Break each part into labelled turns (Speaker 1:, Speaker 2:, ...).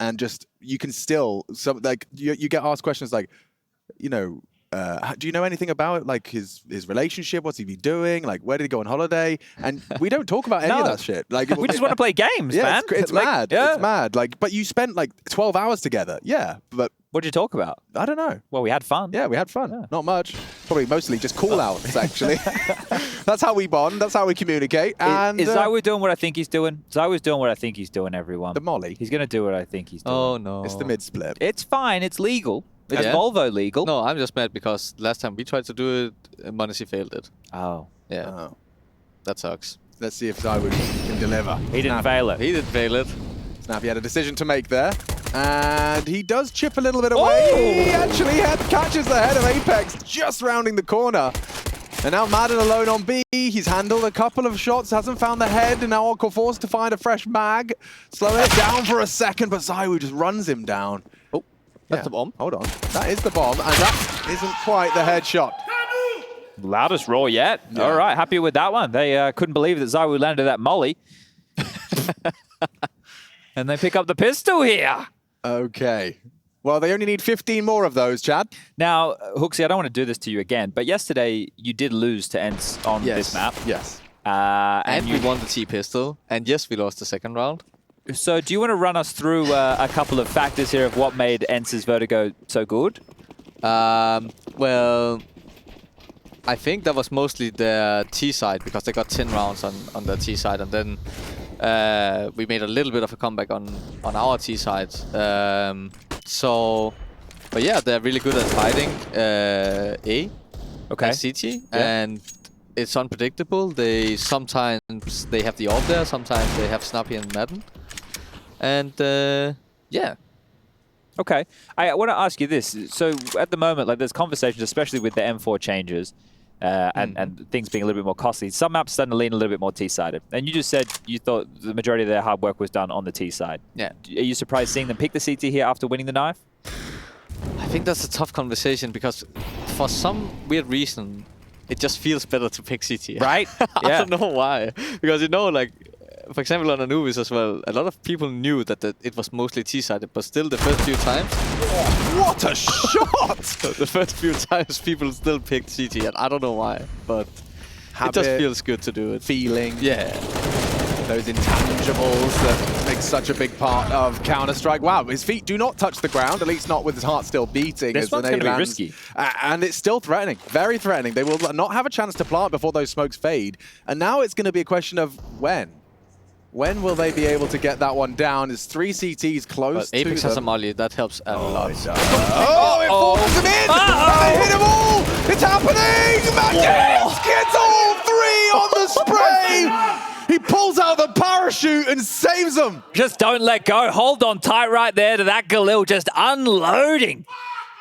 Speaker 1: and just you can still like you get asked questions like, you know, do you know anything about like his relationship? What's he be doing? Like, where did he go on holiday? And we don't talk about any of that shit. Like,
Speaker 2: we just want to play games, man.
Speaker 1: It's like, mad. Yeah. It's mad. Like, but you spent like 12 hours together. Yeah, but
Speaker 2: what did you talk about?
Speaker 1: I don't know.
Speaker 2: Well, we had fun.
Speaker 1: Yeah, we had fun. Yeah. Not much. Probably mostly just call outs, actually. That's how we bond. That's how we communicate. And
Speaker 2: is ZywOo doing what I think he's doing? ZywOo's doing what I think he's doing, everyone.
Speaker 1: The molly.
Speaker 2: He's going to do what I think he's doing.
Speaker 3: Oh, no.
Speaker 1: It's the mid-split.
Speaker 2: It's fine. It's legal. It's Volvo legal.
Speaker 3: No, I'm just mad because last time we tried to do it, Magisk failed it.
Speaker 2: Oh.
Speaker 3: Yeah.
Speaker 1: Oh.
Speaker 3: That sucks.
Speaker 1: Let's see if ZywOo can deliver.
Speaker 2: He didn't fail it.
Speaker 3: He didn't fail it.
Speaker 1: Snappi had a decision to make there. And he does chip a little bit away. Oh! He actually catches the head of Apex just rounding the corner. And now maden alone on B. He's handled a couple of shots, hasn't found the head, and now forced to find a fresh mag. Slow it down for a second, but ZywOo just runs him down.
Speaker 3: Oh, that's the bomb.
Speaker 1: Hold on. That is the bomb, and that isn't quite the headshot.
Speaker 2: Loudest roar yet. Yeah. All right, happy with that one. They couldn't believe that ZywOo landed that molly. And they pick up the pistol here.
Speaker 1: Okay. Well, they only need 15 more of those, Chad.
Speaker 2: Now, Hooksy, I don't want to do this to you again, but yesterday you did lose to ENCE on this map.
Speaker 1: Yes.
Speaker 3: And we won the T-pistol. And yes, we lost the second round.
Speaker 2: So do you want to run us through a couple of factors here of what made ENCE's Vertigo so good?
Speaker 3: Well, I think that was mostly their T side because they got 10 rounds on their T side, and then we made a little bit of a comeback on our T side. But yeah, they're really good at fighting A, and CT, and it's unpredictable. Sometimes they have the AWP there, sometimes they have Snappi and Maden, and yeah.
Speaker 2: Okay, I want to ask you this. So at the moment, like, there's conversations, especially with the M4 changes and things being a little bit more costly. Some maps starting to lean a little bit more T-sided. And you just said you thought the majority of their hard work was done on the T side.
Speaker 3: Yeah.
Speaker 2: Are you surprised seeing them pick the CT here after winning the knife?
Speaker 3: I think that's a tough conversation because for some weird reason, it just feels better to pick CT.
Speaker 2: Right?
Speaker 3: I don't know why. Because, you know, like, for example, on Anubis as well, a lot of people knew that it was mostly T-sided, but still the first few times...
Speaker 1: What a shot!
Speaker 3: The first few times people still picked CT, and I don't know why, but it just feels good to do it.
Speaker 1: Feeling.
Speaker 3: Yeah.
Speaker 1: Those intangibles that make such a big part of Counter-Strike. Wow, his feet do not touch the ground, at least not with his heart still beating.
Speaker 2: This one's going to be risky.
Speaker 1: And it's still threatening, very threatening. They will not have a chance to plant before those smokes fade. And now it's going to be a question of when. When will they be able to get that one down? There's 3 CTs close to
Speaker 3: Apex has a molly, that helps a lot.
Speaker 1: It forces him in! They hit them all! It's happening! Magisk gets all 3 on the spray! He pulls out the parachute and saves them!
Speaker 2: Just don't let go. Hold on tight right there to that Galil just unloading.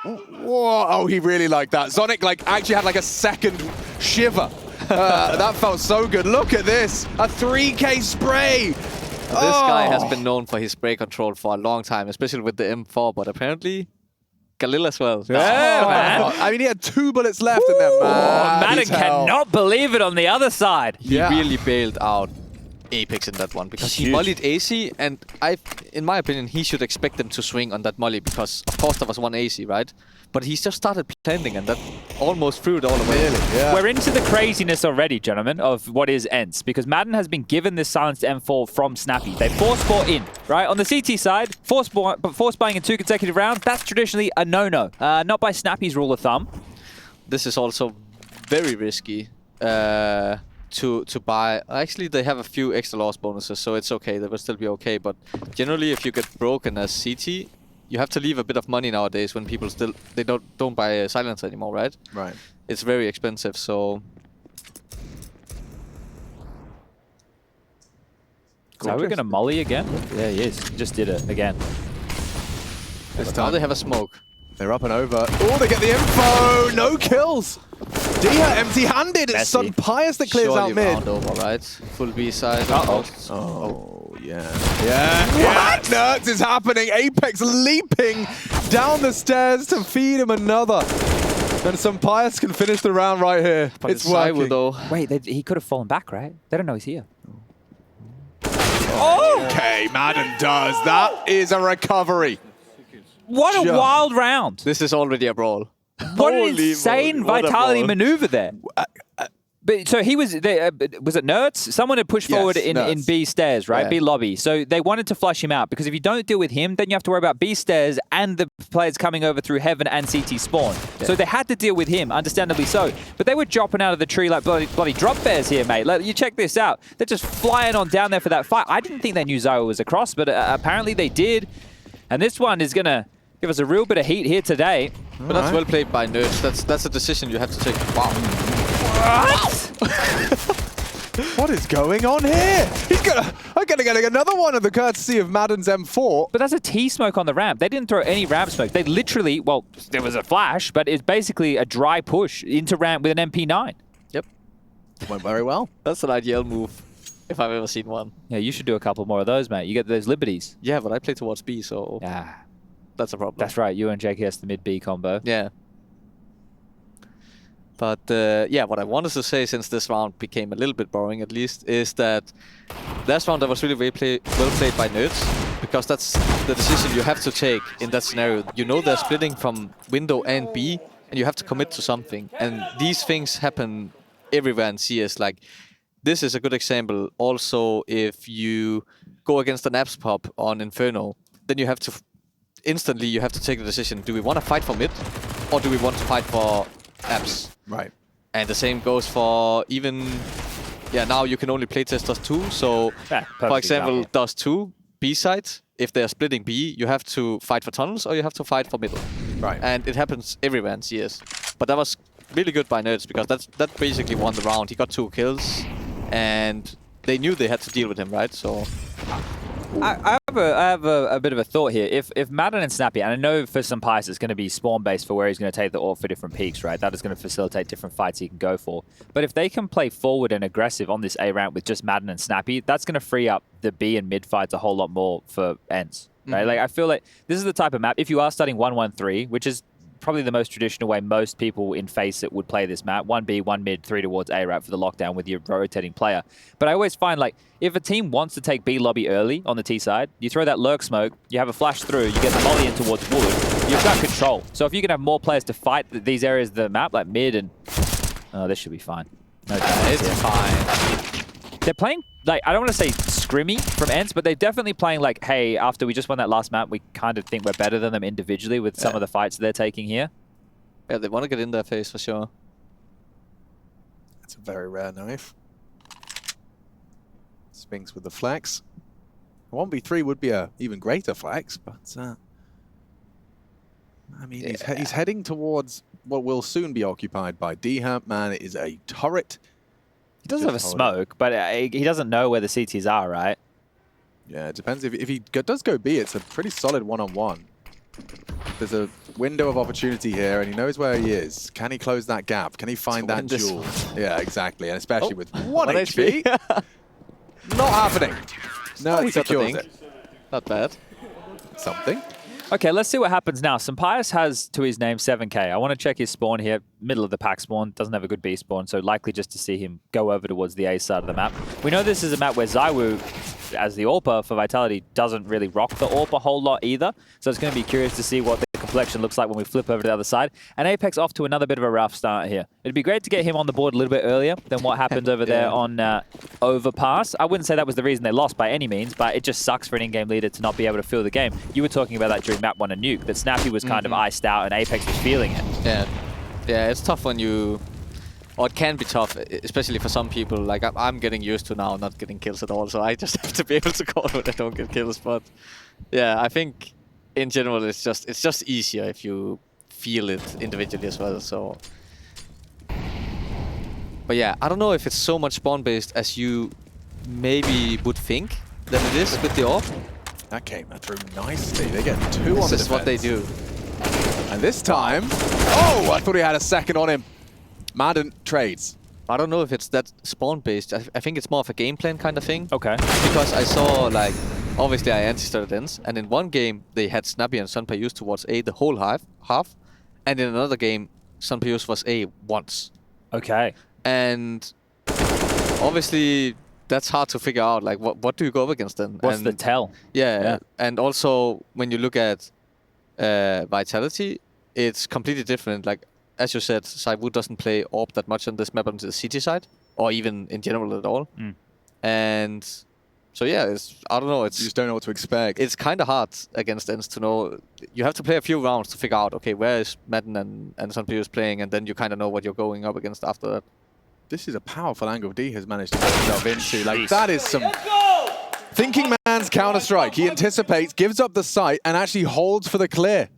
Speaker 1: Whoa, oh, he really liked that. Zonic actually had a second shiver. That felt so good. Look at this. A 3K spray.
Speaker 3: This guy has been known for his spray control for a long time, especially with the M4, but apparently Galil as well.
Speaker 2: Yeah, man.
Speaker 1: I mean, he had 2 bullets left in there, man.
Speaker 2: Maden cannot believe it on the other side.
Speaker 3: He really bailed out Apex in that one because he mollied AC, and in my opinion, he should expect them to swing on that molly because, of course, there was one AC, right? But he just started planting, and that almost threw it all away.
Speaker 1: Really? Yeah.
Speaker 2: We're into the craziness already, gentlemen, of what is ENCE, because Maden has been given this silenced M4 from Snappi. They force bought in, right? On the CT side, force buying in 2 consecutive rounds, that's traditionally a no-no. Not by Snappi's rule of thumb.
Speaker 3: This is also very risky to buy. Actually, they have a few extra loss bonuses, so it's okay. They will still be okay. But generally, if you get broken as CT, you have to leave a bit of money nowadays when people don't buy a silencer anymore, right?
Speaker 1: Right.
Speaker 3: It's very expensive, so...
Speaker 2: So we're going to molly again? Yeah, he is. Just did it again.
Speaker 3: Now they have a smoke.
Speaker 1: They're up and over. Oh, they get the info! No kills! Dia empty-handed. It's Sun Pius that clears out mid.
Speaker 3: Round over, right? Full B side.
Speaker 1: Oh, yeah. What? NertZ is happening. Apex leaping down the stairs to feed him another. And Sun Pius can finish the round right here.
Speaker 3: But
Speaker 1: it's working.
Speaker 3: Though.
Speaker 2: Wait, he could have fallen back, right? They don't know he's here. Oh!
Speaker 1: Okay, maden does. That is a recovery.
Speaker 2: What a wild round.
Speaker 3: This is already a brawl.
Speaker 2: What an
Speaker 3: Holy
Speaker 2: insane
Speaker 3: moly, what a
Speaker 2: vitality
Speaker 3: brawl.
Speaker 2: maneuver there. But so he was there. Was it NertZ? Someone had pushed forward in
Speaker 1: NertZ.
Speaker 2: B stairs, right?
Speaker 3: Yeah.
Speaker 2: B lobby. So they wanted to flush him out because if you don't deal with him, then you have to worry about B stairs and the players coming over through heaven and CT spawn.
Speaker 3: Yeah.
Speaker 2: So they had to deal with him, understandably so. But they were dropping out of the tree like bloody drop bears here, mate. Like, you check this out. They're just flying on down there for that fight. I didn't think they knew ZywOo was across, but apparently they did. And this one is gonna give us a real bit of heat here today.
Speaker 3: But that's well played by NertZ. That's a decision you have to take. Wow.
Speaker 2: What?
Speaker 1: What is going on here? I'm gonna get another one of the courtesy of maden's M4.
Speaker 2: But that's a T-smoke on the ramp. They didn't throw any ramp smoke. They literally, well, there was a flash, but it's basically a dry push into ramp with an MP9.
Speaker 3: Yep.
Speaker 1: Went very well.
Speaker 3: That's an ideal move, if I've ever seen one.
Speaker 2: Yeah, you should do a couple more of those, mate. You get those liberties.
Speaker 3: Yeah, but I play towards B, so
Speaker 2: Yeah,
Speaker 3: that's a problem.
Speaker 2: that's right. You and JKS, the mid-B combo.
Speaker 3: Yeah. But yeah, what I wanted to say, since this round became a little bit boring at least, is that last round that was really well played by NertZ, because that's the decision you have to take in that scenario. You know they're splitting from window and B, and you have to commit to something. And these things happen everywhere in CS. Like, this is a good example. Also, if you go against an apps pop on Inferno, then you have to instantly you have to take the decision: do we want to fight for mid, or do we want to fight for apps?
Speaker 1: Right.
Speaker 3: And the same goes for even, yeah, now you can only play test Dust 2. So,
Speaker 2: Yeah,
Speaker 3: for example, Dust 2, B sides, if they're splitting B, you have to fight for tunnels or you have to fight for middle.
Speaker 1: Right.
Speaker 3: And it happens everywhere in CS. But that was really good by NertZ, because that basically won the round. He got 2 kills, and they knew they had to deal with him, right? So
Speaker 2: I have a bit of a thought here. If maden and Snappi, and I know for some Pies it's going to be spawn-based for where he's going to take the AWP for different peaks, right? That is going to facilitate different fights he can go for. But if they can play forward and aggressive on this A ramp with just maden and Snappi, that's going to free up the B and mid fights a whole lot more for ENCE, right? Like, I feel like this is the type of map, if you are starting 1-1-3, which is probably the most traditional way most people in Face It would play this map. 1B, 1 mid, 3 towards A ramp for the lockdown with your rotating player. But I always find, like, if a team wants to take B lobby early on the T side, you throw that lurk smoke, you have a flash through, you get the molly in towards wood, you've got control. So if you can have more players to fight these areas of the map, like mid and... Oh, this should be fine. No
Speaker 3: it's fine.
Speaker 2: They're playing, like, I don't want to say scrimmy from ENCE, but they're definitely playing like, hey, after we just won that last map, we kind of think we're better than them individually with some of the fights they're taking here.
Speaker 3: Yeah, they want to get in their face for sure.
Speaker 1: That's a very rare knife. Spinx with the flex. 1v3 would be a even greater flex, but I mean, he's heading towards what will soon be occupied by D-Hamp. Man, it is a turret.
Speaker 2: He doesn't have a smoke, but he doesn't know where the CTs are, right?
Speaker 1: Yeah, it depends. If he does go B, it's a pretty solid one-on-one. There's a window of opportunity here, and he knows where he is. Can he close that gap? Can he find that jewel? Yeah, exactly. And especially with 1 HP. Not happening. No, it secures it.
Speaker 3: Not bad.
Speaker 1: Something.
Speaker 2: Okay, let's see what happens now. Sampius has to his name 7k. I want to check his spawn here. Middle of the pack spawn. Doesn't have a good B spawn, so likely just to see him go over towards the A side of the map. We know this is a map where ZywOo, as the AWPer for Vitality, doesn't really rock the AWP a whole lot either. So it's going to be curious to see what the complexion looks like when we flip over to the other side. And Apex off to another bit of a rough start here. It'd be great to get him on the board a little bit earlier than what happened over there on Overpass. I wouldn't say that was the reason they lost by any means, but it just sucks for an in-game leader to not be able to feel the game. You were talking about that during map 1 and Nuke, that Snappi was kind of iced out and Apex was feeling it.
Speaker 3: Yeah, it's tough when you... Or it can be tough, especially for some people. Like, I'm getting used to now not getting kills at all, so I just have to be able to call when I don't get kills. But yeah, I think in general it's just easier if you feel it individually as well. So, but yeah, I don't know if it's so much spawn based as you maybe would think that it is with the AWP.
Speaker 1: That came through nicely. They get 2 on the defense.
Speaker 3: This is what they do.
Speaker 1: And this time... Oh, I thought he had a second on him. maden trades.
Speaker 3: I don't know if it's that spawn-based. I think it's more of a game plan kind of thing.
Speaker 2: Okay.
Speaker 3: Because I saw, like, obviously I anti-started ENCE, and in one game they had Snappi and Sunpayus towards A the whole half, and in another game Sunpayus was A once.
Speaker 2: Okay.
Speaker 3: And obviously that's hard to figure out. Like, what do you go up against then?
Speaker 2: What's the tell?
Speaker 3: Yeah, and also when you look at Vitality, it's completely different. Like, as you said, ZywOo doesn't play AWP that much on this map on the CT side, or even in general at all. And so yeah, I don't know.
Speaker 1: You just don't know what to expect.
Speaker 3: It's kind of hard against ENCE to know. You have to play a few rounds to figure out, okay, where is Maden and Snappi playing, and then you kind of know what you're going up against after that.
Speaker 1: This is a powerful angle D has managed to get himself into. Like, that is some thinking man's Counter-Strike. He anticipates, gives up the sight, and actually holds for the clear.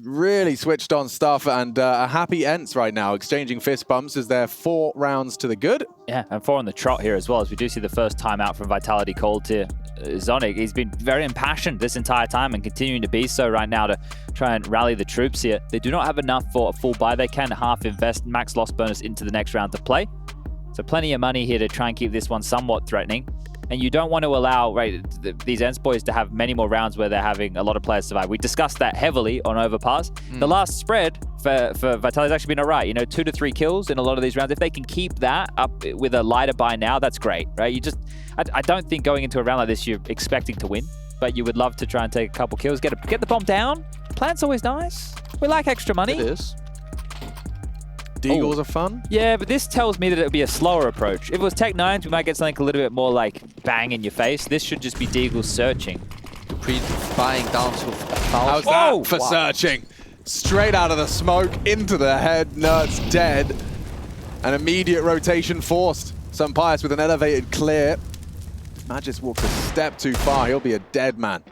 Speaker 1: Really switched on stuff, and a happy ENCE right now, exchanging fist bumps as they're 4 rounds to the good.
Speaker 2: Yeah, and 4 on the trot here as well, as we do see the first timeout from Vitality called to Zonic. He's been very impassioned this entire time and continuing to be so right now to try and rally the troops here. They do not have enough for a full buy. They can half invest max loss bonus into the next round to play. So plenty of money here to try and keep this one somewhat threatening. And you don't want to allow these ENCE boys to have many more rounds where they're having a lot of players survive. We discussed that heavily on Overpass. The last spread for Vitality has actually been all right. You know, 2 to 3 kills in a lot of these rounds. If they can keep that up with a lighter buy now, that's great, right? I don't think going into a round like this you're expecting to win, but you would love to try and take a couple kills, get the bomb down. Plant's always nice. We like extra money.
Speaker 3: It is.
Speaker 1: Deagles are fun.
Speaker 2: Yeah, but this tells me that it would be a slower approach. If it was Tech 9s, we might get something a little bit more like bang in your face. This should just be Deagles searching.
Speaker 3: Buying down to 1,000.
Speaker 1: How's that for searching? Straight out of the smoke, into the head, NertZ dead. An immediate rotation forced. Sunpius with an elevated clear. If Magisk walks a step too far, he'll be a dead man.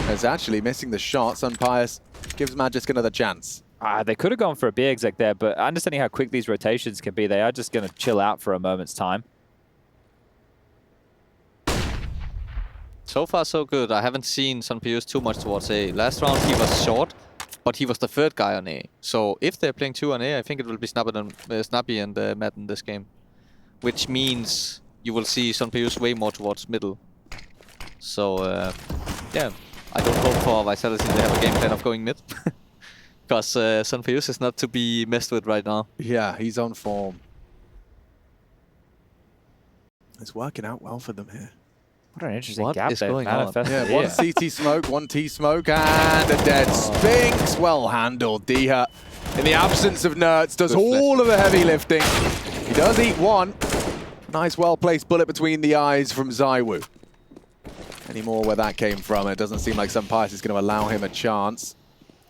Speaker 1: As actually missing the shot, Sunpius gives Magisk another chance.
Speaker 2: They could have gone for a B exec there, but understanding how quick these rotations can be, they are just going to chill out for a moment's time.
Speaker 3: So far, so good. I haven't seen Snappi too much towards A. Last round, he was short, but he was the 3rd guy on A. So if they're playing 2 on A, I think it will be Snappi and Maden this game. Which means you will see Snappi way more towards middle. So, yeah. I don't hope for Vitality they have a game plan of going mid. Because Snappi is not to be messed with right now.
Speaker 1: Yeah, he's on form. It's working out well for them here.
Speaker 2: What an interesting gap they've manifested.
Speaker 1: Yeah, one CT smoke, one T smoke, and a dead Spinx. Well handled. Diha, in the absence of NertZ, does all of the heavy lifting. He does eat one. Nice, well-placed bullet between the eyes from ZywOo. Any more where that came from? It doesn't seem like Sunpius is going to allow him a chance.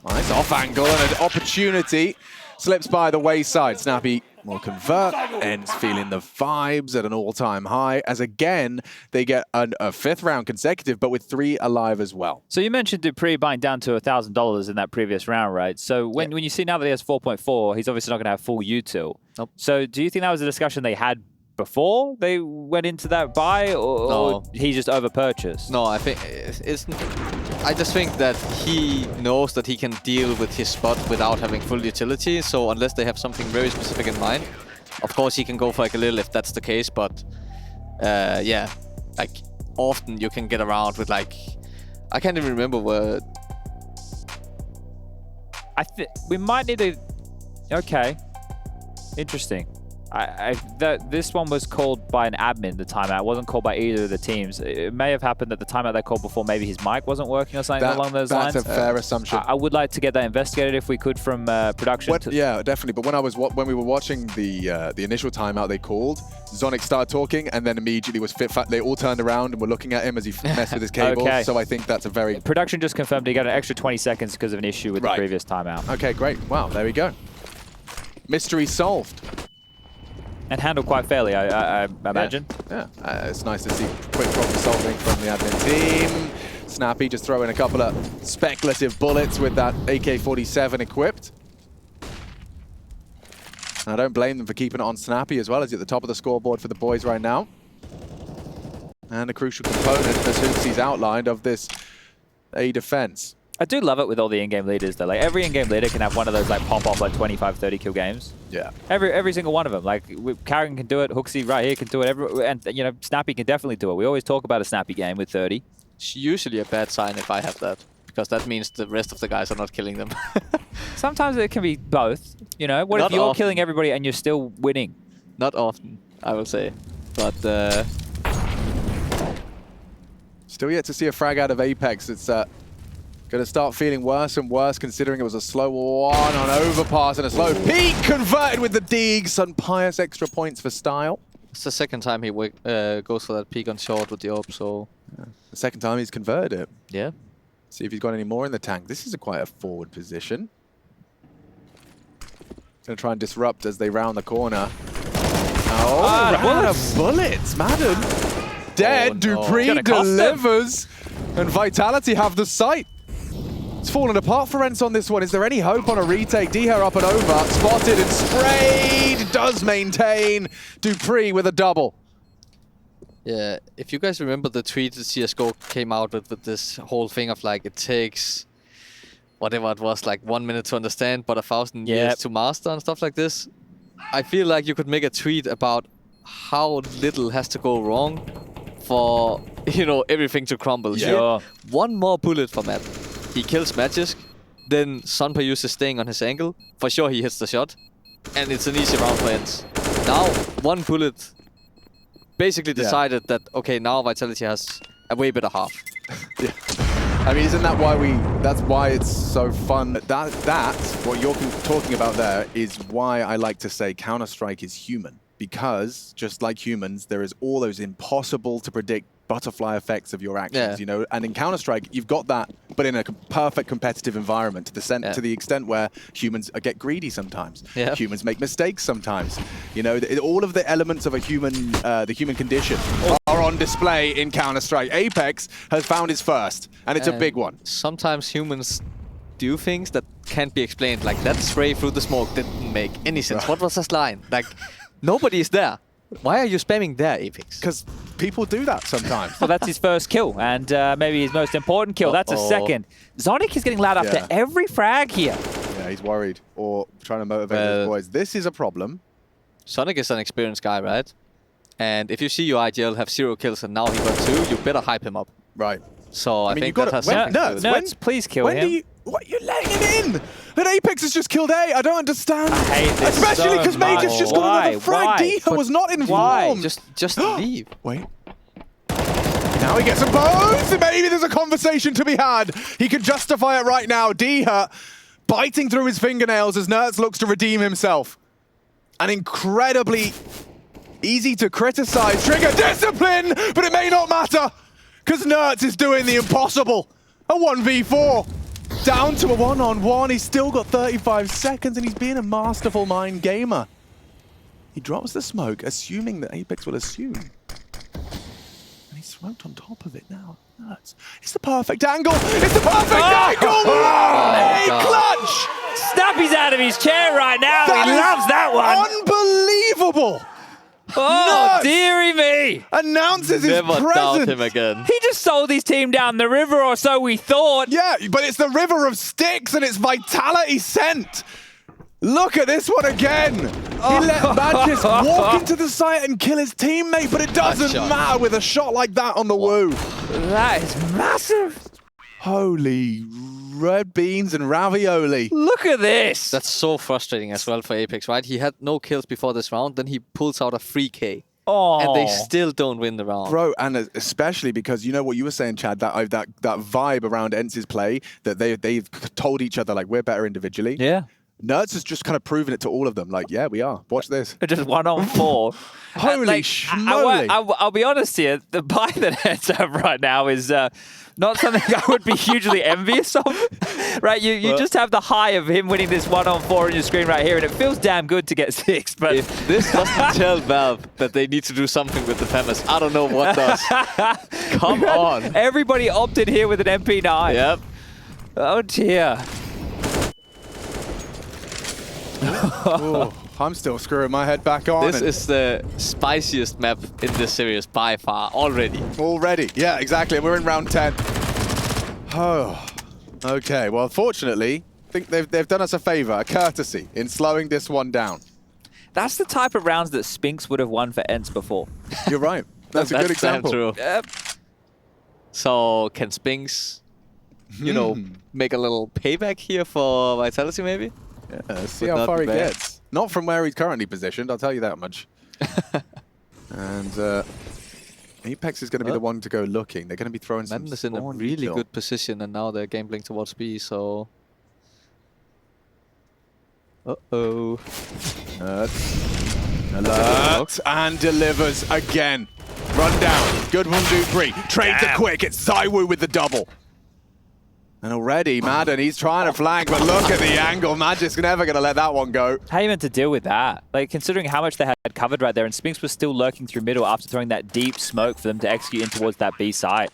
Speaker 1: Nice off angle and an opportunity. Slips by the wayside. Snappi will convert. ENCE feeling the vibes at an all-time high. As again, they get a 5th round consecutive, but with 3 alive as well.
Speaker 2: So you mentioned Dupree buying down to $1,000 in that previous round, right? So when you see now that he has 4.4, he's obviously not going to have full util.
Speaker 3: Nope.
Speaker 2: So do you think that was a discussion they had before they went into that buy, or he just overpurchased?
Speaker 3: No, I think I just think that he knows that he can deal with his spot without having full utility. So unless they have something very specific in mind, of course he can go for like a little if that's the case. But yeah, like often you can get around with like, I can't even remember where.
Speaker 2: We might need to. Okay, interesting. This one was called by an admin, the timeout. It wasn't called by either of the teams. It may have happened that the timeout they called before, maybe his mic wasn't working or something along those lines.
Speaker 1: That's a fair assumption.
Speaker 2: I would like to get that investigated if we could from production.
Speaker 1: Yeah, definitely. But when we were watching the initial timeout they called, Zonic started talking and then immediately they all turned around and were looking at him as he messed with his cable.
Speaker 2: Okay.
Speaker 1: So I think that's a very...
Speaker 2: Production just confirmed he got an extra 20 seconds because of an issue with the previous timeout.
Speaker 1: Okay, great. Wow, there we go. Mystery solved.
Speaker 2: And handled quite fairly, I imagine.
Speaker 1: Yeah, it's nice to see quick problem solving from the admin team. Snappi just throwing a couple of speculative bullets with that AK-47 equipped. And I don't blame them for keeping it on Snappi as well, as he's at the top of the scoreboard for the boys right now. And a crucial component, as Hoopsy's outlined, of this A defense.
Speaker 2: I do love it with all the in-game leaders though. Like every in-game leader can have one of those like pop-off like 25, 30 kill games.
Speaker 1: Yeah.
Speaker 2: Every single one of them. Like Karrigan can do it, Hooksy right here can do it, and you know Snappi can definitely do it. We always talk about a Snappi game with 30.
Speaker 3: It's usually a bad sign if I have that, because that means the rest of the guys are not killing them.
Speaker 2: Sometimes it can be both. You know, what
Speaker 3: Not
Speaker 2: if you're killing
Speaker 3: often.
Speaker 2: everybody and you're still winning?
Speaker 3: Not often, I will say, but
Speaker 1: Still yet to see a frag out of Apex. It's going to start feeling worse and worse, considering it was a slow one on overpass and a slow peak converted with the Deegs. And pious extra points for Style.
Speaker 3: It's the second time he goes for that peak on short with the AWP, so...
Speaker 1: Yeah. The second time he's converted it.
Speaker 3: Yeah.
Speaker 1: See if he's got any more in the tank. This is quite a forward position. Going to try and disrupt as they round the corner. Oh, ran out of bullets. Maden dead.
Speaker 3: Oh, no.
Speaker 1: Dupree delivers. And Vitality have the sight. It's fallen apart for ENCE on this one. Is there any hope on a retake? Diha up and over. Spotted and sprayed. Does maintain. Dupree with a double.
Speaker 3: Yeah, if you guys remember the tweet that CSGO came out with this whole thing of like, it takes whatever it was, like 1 minute to understand, but 1,000 years to master and stuff like this. I feel like you could make a tweet about how little has to go wrong for, you know, everything to crumble.
Speaker 2: Sure.
Speaker 3: One more bullet for Matt. He kills Magisk, then Sunpa uses staying on his angle. For sure he hits the shot, and it's an easy round for ENCE. Now, one bullet basically decided that, okay, now Vitality has a way better half.
Speaker 1: Yeah. I mean, isn't that why that's why it's so fun? That's what you're talking about there is why I like to say Counter-Strike is human. Because, just like humans, there is all those impossible to predict butterfly effects of your actions, you know? And in Counter-Strike, you've got that, but in a perfect competitive environment to the extent where humans get greedy sometimes.
Speaker 3: Yeah.
Speaker 1: Humans make mistakes sometimes. You know, all of the elements of a human, the human condition are on display in Counter-Strike. Apex has found his first, and it's a big one.
Speaker 3: Sometimes humans do things that can't be explained. Like that spray through the smoke didn't make any sense. What was this line? Like, nobody is there. Why are you spamming there, Apex?
Speaker 1: Because people do that sometimes.
Speaker 2: Well, that's his first kill, and maybe his most important kill. That's a second. Zonic is getting loud after every frag here.
Speaker 1: Yeah, he's worried or trying to motivate his boys. This is a problem.
Speaker 3: Sonic is an experienced guy, right? And if you see your IGL have 0 kills and now he got 2, you better hype him up.
Speaker 1: Right.
Speaker 3: So I think that has something to do with it.
Speaker 2: NertZ, please kill him.
Speaker 1: You're letting him in! And Apex has just killed A. I don't understand.
Speaker 2: I hate this
Speaker 1: especially because
Speaker 2: so
Speaker 1: Magisk
Speaker 2: much.
Speaker 1: just got another frag. Diha was not informed.
Speaker 3: Just leave.
Speaker 1: Wait. Now he gets them both. Maybe there's a conversation to be had. He can justify it right now. Diha biting through his fingernails as NertZ looks to redeem himself. An incredibly easy to criticize trigger discipline, but it may not matter because NertZ is doing the impossible. A 1v4. Down to a 1-on-1. He's still got 35 seconds and he's being a masterful mind gamer. He drops the smoke, assuming that Apex will assume. And he's smoked on top of it now. NertZ. It's the perfect angle. It's the perfect angle. Clutch.
Speaker 2: Snappi's out of his chair right now. He loves that one.
Speaker 1: Unbelievable.
Speaker 2: Oh, dearie me.
Speaker 1: Announces his
Speaker 3: Never
Speaker 1: presence.
Speaker 3: doubt him again.
Speaker 2: He just sold his team down the river, or so we thought.
Speaker 1: Yeah, but it's the river of sticks and it's Vitality sent. Look at this one again. He let Magisk walk into the site and kill his teammate, but it doesn't matter with a shot like that on the woo.
Speaker 2: That is massive.
Speaker 1: Holy red beans and ravioli.
Speaker 2: Look at this.
Speaker 3: That's so frustrating as well for Apex, right? He had no kills before this round, then he pulls out a 3K.
Speaker 2: Oh.
Speaker 3: And they still don't win the round.
Speaker 1: Bro, and especially because you know what you were saying, Chad, that vibe around ENCE's play, that they've told each other, like, we're better individually.
Speaker 2: Yeah.
Speaker 1: NertZ has just kind of proven it to all of them. Like, yeah, we are. Watch this.
Speaker 2: Just 1-on-4.
Speaker 1: Holy schmoly.
Speaker 2: I'll be honest here. The buy that ENCE have right now is not something I would be hugely envious of. Right? You just have the high of him winning this 1-on-4 on your screen right here, and it feels damn good to get 6. But
Speaker 3: if this doesn't tell Valve that they need to do something with the Famous, I don't know what does. Come on.
Speaker 2: Everybody opted here with an MP9.
Speaker 3: Yep.
Speaker 2: Oh, dear.
Speaker 1: Ooh, I'm still screwing my head back on.
Speaker 3: This is the spiciest map in this series by far already.
Speaker 1: Already, yeah, exactly. We're in round 10. Oh, okay. Well, fortunately, I think they've done us a favor, a courtesy, in slowing this one down.
Speaker 2: That's the type of rounds that Spinx would have won for ENCE before.
Speaker 1: You're right. That's a good example.
Speaker 3: True.
Speaker 2: Yep.
Speaker 3: So can Spinx, you know, make a little payback here for Vitality maybe?
Speaker 1: Yeah, see how far he gets. Not from where he's currently positioned, I'll tell you that much. And Apex is going to be the one to go looking. They're going to be throwing some
Speaker 3: Maden is in a
Speaker 1: spawn
Speaker 3: really
Speaker 1: kill.
Speaker 3: good position, and now they're gambling towards B, so... Uh-oh.
Speaker 1: Alert and delivers again. Run down. Good 1-2-3. Trades it quick. It's ZywOo with the double. And already, Maden, he's trying to flank, but look at the angle. Magisk never going to let that one go.
Speaker 2: How are you meant to deal with that? Like, considering how much they had covered right there, and Spinx was still lurking through middle after throwing that deep smoke for them to execute in towards that B site.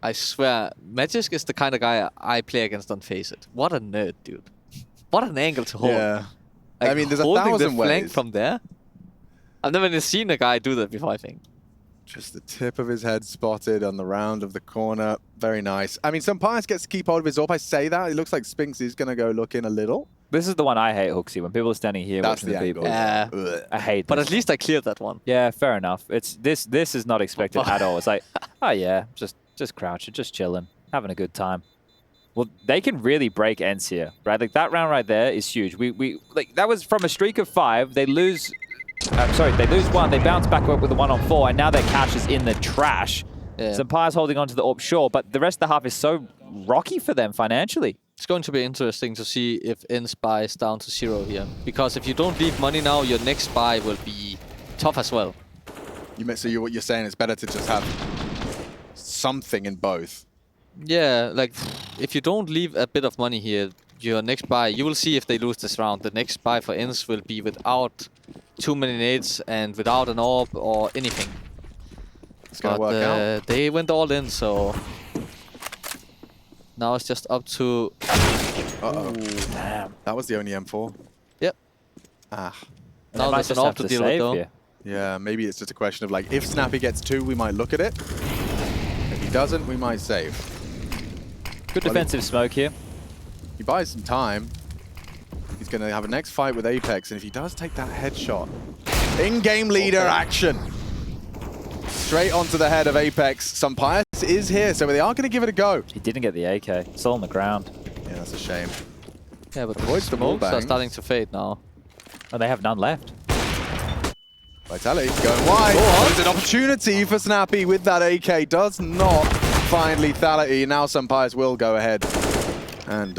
Speaker 3: I swear, Magisk is the kind of guy I play against on Face It. What a nerd, dude. What an angle to hold.
Speaker 1: Yeah.
Speaker 3: Like,
Speaker 1: I mean, there's
Speaker 3: holding
Speaker 1: 1,000
Speaker 3: the flank
Speaker 1: ways.
Speaker 3: from there. I've never even seen a guy do that before, I think.
Speaker 1: Just the tip of his head spotted on the round of the corner. Very nice. I mean, Sampayas gets to keep hold of his AWP. I say that. It looks like Spinx is going to go look in a little.
Speaker 2: This is the one I hate, Hooksy, when people are standing here
Speaker 1: That's
Speaker 2: watching the people.
Speaker 1: angle.
Speaker 2: I hate
Speaker 3: But
Speaker 2: this.
Speaker 3: at least I cleared that one.
Speaker 2: Yeah, fair enough. It's this is not expected at all. It's like, oh yeah, just crouching, just chilling, having a good time. Well, they can really break ENCE here, right? Like that round right there is huge. We like that was from a streak of 5. They lose. They lose 1. They bounce back up with a 1-on-4, and now their cash is in the trash.
Speaker 3: Yeah.
Speaker 2: Sampaya's holding on to the AWP, sure, but the rest of the half is so rocky for them financially.
Speaker 3: It's going to be interesting to see if ENCE buys down to 0 here. Because if you don't leave money now, your next buy will be tough as well.
Speaker 1: What you're saying is better to just have something in both.
Speaker 3: Yeah, like, if you don't leave a bit of money here, your next buy, you will see if they lose this round. The next buy for ENCE will be without too many nades and without an AWP or anything.
Speaker 1: It's going to work out.
Speaker 3: They went all in, so... Now it's just up to...
Speaker 1: Uh-oh.
Speaker 2: Damn.
Speaker 1: That was the only M4.
Speaker 3: Yep.
Speaker 1: Ah.
Speaker 3: Now
Speaker 2: They might
Speaker 3: there's an
Speaker 2: just have
Speaker 3: AWP to
Speaker 2: to
Speaker 3: deal with,
Speaker 2: save
Speaker 3: though.
Speaker 2: here.
Speaker 1: Yeah, maybe it's just a question of like, if Snappi gets 2, we might look at it. If he doesn't, we might save.
Speaker 2: Good defensive smoke here.
Speaker 1: He buys some time. He's going to have a next fight with Apex, and if he does take that headshot, in-game leader action. Straight onto the head of Apex. Sampayas is here, so they are going to give it a go.
Speaker 2: He didn't get the AK. Still on the ground.
Speaker 1: Yeah, that's a shame.
Speaker 3: Yeah, but the
Speaker 1: Avoids the
Speaker 3: smokes are
Speaker 1: wallbang.
Speaker 3: starting to fade now.
Speaker 2: Oh, they have none left.
Speaker 1: Vitality going wide. There's an opportunity for Snappi with that AK. Does not find lethality. Now Sampayas will go ahead and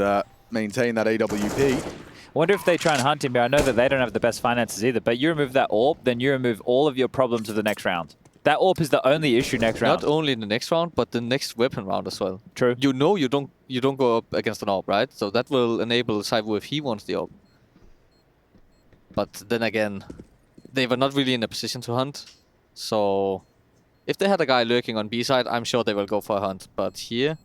Speaker 1: maintain that AWP.
Speaker 2: I wonder if they try and hunt him here. I know that they don't have the best finances either, but you remove that AWP, then you remove all of your problems of the next round. That AWP is the only issue next round.
Speaker 3: Not only in the next round, but the next weapon round as well.
Speaker 2: True.
Speaker 3: You know you don't go up against an AWP, right? So that will enable ZywOo if he wants the AWP. But then again, they were not really in a position to hunt. So if they had a guy lurking on B side, I'm sure they will go for a hunt. But here,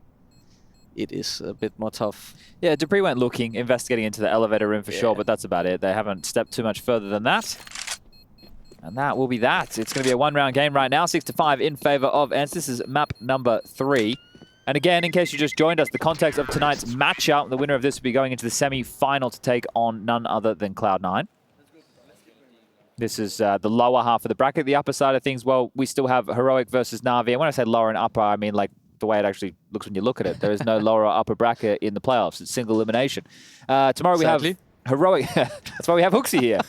Speaker 3: it is a bit more tough.
Speaker 2: Yeah, Dupree went looking, investigating into the elevator room for sure, but that's about it. They haven't stepped too much further than that. And that will be that. It's going to be a 1-round game right now, 6-5 in favor of ENCE. This is map number 3. And again, in case you just joined us, the context of tonight's matchup, the winner of this will be going into the semi-final to take on none other than Cloud9. This is the lower half of the bracket. The upper side of things, well, we still have Heroic versus Na'Vi. And when I say lower and upper, I mean like the way it actually looks when you look at it. There is no lower or upper bracket in the playoffs. It's single elimination. Tomorrow we have Heroic. That's why we have Hooksy here.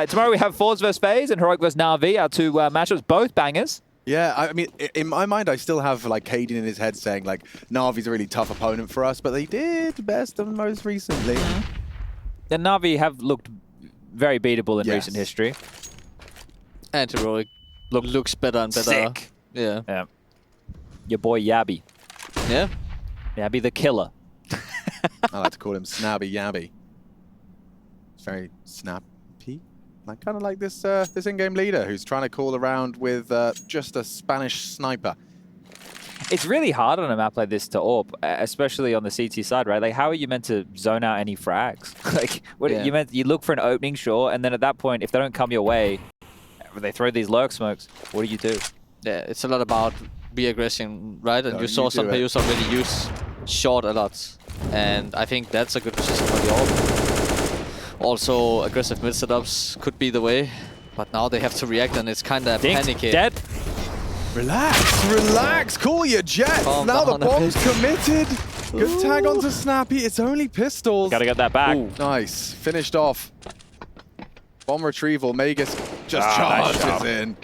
Speaker 2: Tomorrow we have Fords versus FaZe and Heroic versus Na'Vi, our 2 matchups, both bangers.
Speaker 1: Yeah, I mean, in my mind, I still have like Caden in his head saying like, Na'Vi's a really tough opponent for us, but they did best them most recently.
Speaker 2: And Na'Vi have looked very beatable in recent history.
Speaker 3: And Heroic looks better and better.
Speaker 2: Sick.
Speaker 3: Yeah.
Speaker 2: Your boy Yabby.
Speaker 3: Yeah?
Speaker 2: Yabby the killer.
Speaker 1: I like to call him Snabby Yabby. It's very snappy. Like kind of like this this in-game leader who's trying to call around with just a Spanish sniper.
Speaker 2: It's really hard on a map like this to AWP, especially on the CT side, right? Like, how are you meant to zone out any frags? Like, what you look for an opening, sure, and then at that point, if they don't come your way, they throw these lurk smokes. What do you do?
Speaker 3: Yeah, it's a lot about re-aggression, right? And you saw some players already use short a lot. And I think that's a good position for the AWP. Also, aggressive mid setups could be the way. But now they have to react, and it's kind of panicky.
Speaker 2: Dead.
Speaker 1: Relax, relax, cool your jets.
Speaker 3: Calm
Speaker 1: now the
Speaker 3: down a
Speaker 1: bomb's
Speaker 3: bit.
Speaker 1: committed. Good tag onto Snappi. It's only pistols.
Speaker 2: Gotta get that back.
Speaker 3: Ooh.
Speaker 1: Nice, finished off. Bomb retrieval. Magisk just charges in.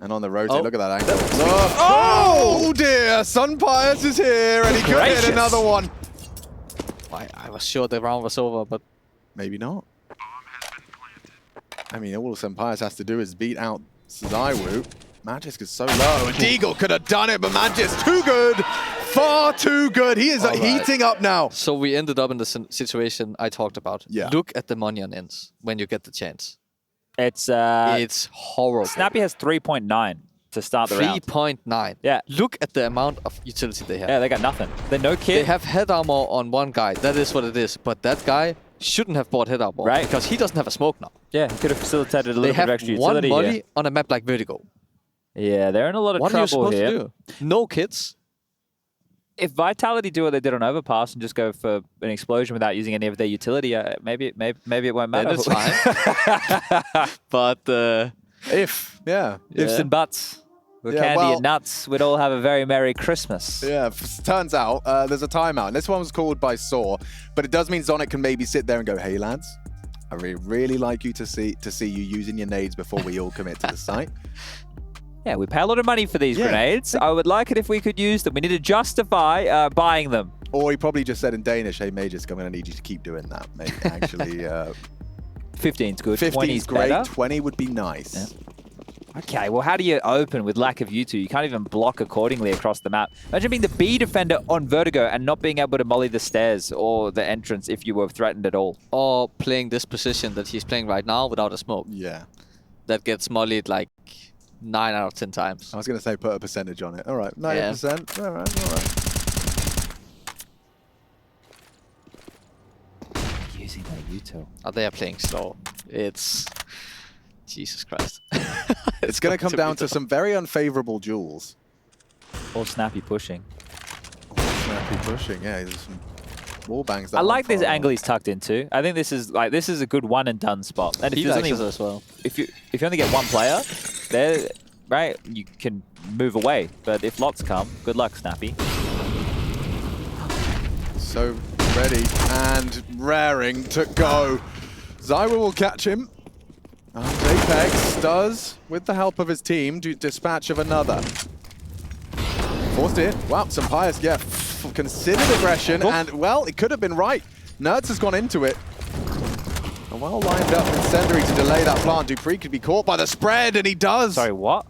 Speaker 1: And on the rotate,
Speaker 3: Oh.
Speaker 1: look at that angle. Look. Oh dear, Sunpius is here, and he could hit
Speaker 2: Gracious.
Speaker 1: another one.
Speaker 3: I was sure the round was over, but
Speaker 1: Maybe not. I mean, all Sunpius has to do is beat out ZywOo. Magisk is so low, and Deagle could have done it, but Magisk too good. Far too good. He is heating up now.
Speaker 3: so we ended up in the situation I talked about.
Speaker 1: Yeah.
Speaker 3: Look at the money on ENCE when you get the chance.
Speaker 2: It's
Speaker 3: horrible.
Speaker 2: Snappi has 3.9 to start the round.
Speaker 3: 3.9.
Speaker 2: Yeah.
Speaker 3: Look at the amount of utility they have.
Speaker 2: Yeah, they got nothing. They're no
Speaker 3: They
Speaker 2: kid.
Speaker 3: have head armor on one guy. That is what it is. But that guy shouldn't have bought head armor.
Speaker 2: Right.
Speaker 3: Because he doesn't have a smoke now.
Speaker 2: Yeah, he could have facilitated a
Speaker 3: They
Speaker 2: little bit
Speaker 3: have
Speaker 2: of extra
Speaker 3: one
Speaker 2: utility
Speaker 3: molly
Speaker 2: here.
Speaker 3: on a map like Vertigo.
Speaker 2: Yeah, they're in a lot of
Speaker 3: What are you
Speaker 2: trouble
Speaker 3: supposed
Speaker 2: here.
Speaker 3: to do? No kids.
Speaker 2: If Vitality do what they did on Overpass and just go for an explosion without using any of their utility, maybe it won't matter.
Speaker 3: Then it's fine. But
Speaker 1: If, yeah.
Speaker 2: Ifs and buts. With
Speaker 1: Yeah,
Speaker 2: candy
Speaker 1: well-
Speaker 2: and nuts, we'd all have a very Merry Christmas.
Speaker 1: Yeah, turns out there's a timeout. And this one was called by Saw, but it does mean Zonic can maybe sit there and go, hey lads, I really like you to see you using your nades before we all commit to the site.
Speaker 2: Yeah, we pay a lot of money for these
Speaker 1: Yeah.
Speaker 2: grenades. I would like it if we could use them. We need to justify buying them.
Speaker 1: Or he probably just said in Danish, hey Magisk, I'm going to need you to keep doing that, mate. Actually,
Speaker 2: 15's good.
Speaker 1: 15's
Speaker 2: 20's
Speaker 1: great,
Speaker 2: better.
Speaker 1: 20 would be nice.
Speaker 2: Yeah. Okay, well, how do you open with lack of U2? You can't even block accordingly across the map. Imagine being the B defender on Vertigo and not being able to molly the stairs or the entrance if you were threatened at all.
Speaker 3: or playing this position that he's playing right now without a smoke.
Speaker 1: Yeah.
Speaker 3: That gets mollied like 9 out of 10 times.
Speaker 1: I was going to say put a percentage on it. All right, 90%. All right, all right.
Speaker 2: Using that U2.
Speaker 3: Oh, they are playing slow. It's... Jesus Christ.
Speaker 1: It's going to come
Speaker 3: be
Speaker 1: down to
Speaker 3: tough.
Speaker 1: some very unfavorable duels.
Speaker 2: Or Snappi pushing.
Speaker 1: Snappi pushing, yeah. There's some wall bangs.
Speaker 2: I like this angle he's tucked into. I think this is a good one and done spot. And if
Speaker 3: He
Speaker 2: there's
Speaker 3: likes
Speaker 2: only
Speaker 3: us as well.
Speaker 2: if you only get one player, there, right, you can move away. But if lots come, good luck, Snappi.
Speaker 1: So ready and raring to go. ZywOo will catch him. And Apex does, with the help of his team, do dispatch of another. Forced in. Wow, some pious, yeah. Considered aggression, and well, it could have been right. NertZ has gone into it. A well lined up incendiary to delay that plant. Dupree could be caught by the spread, and he does.
Speaker 2: Sorry, what?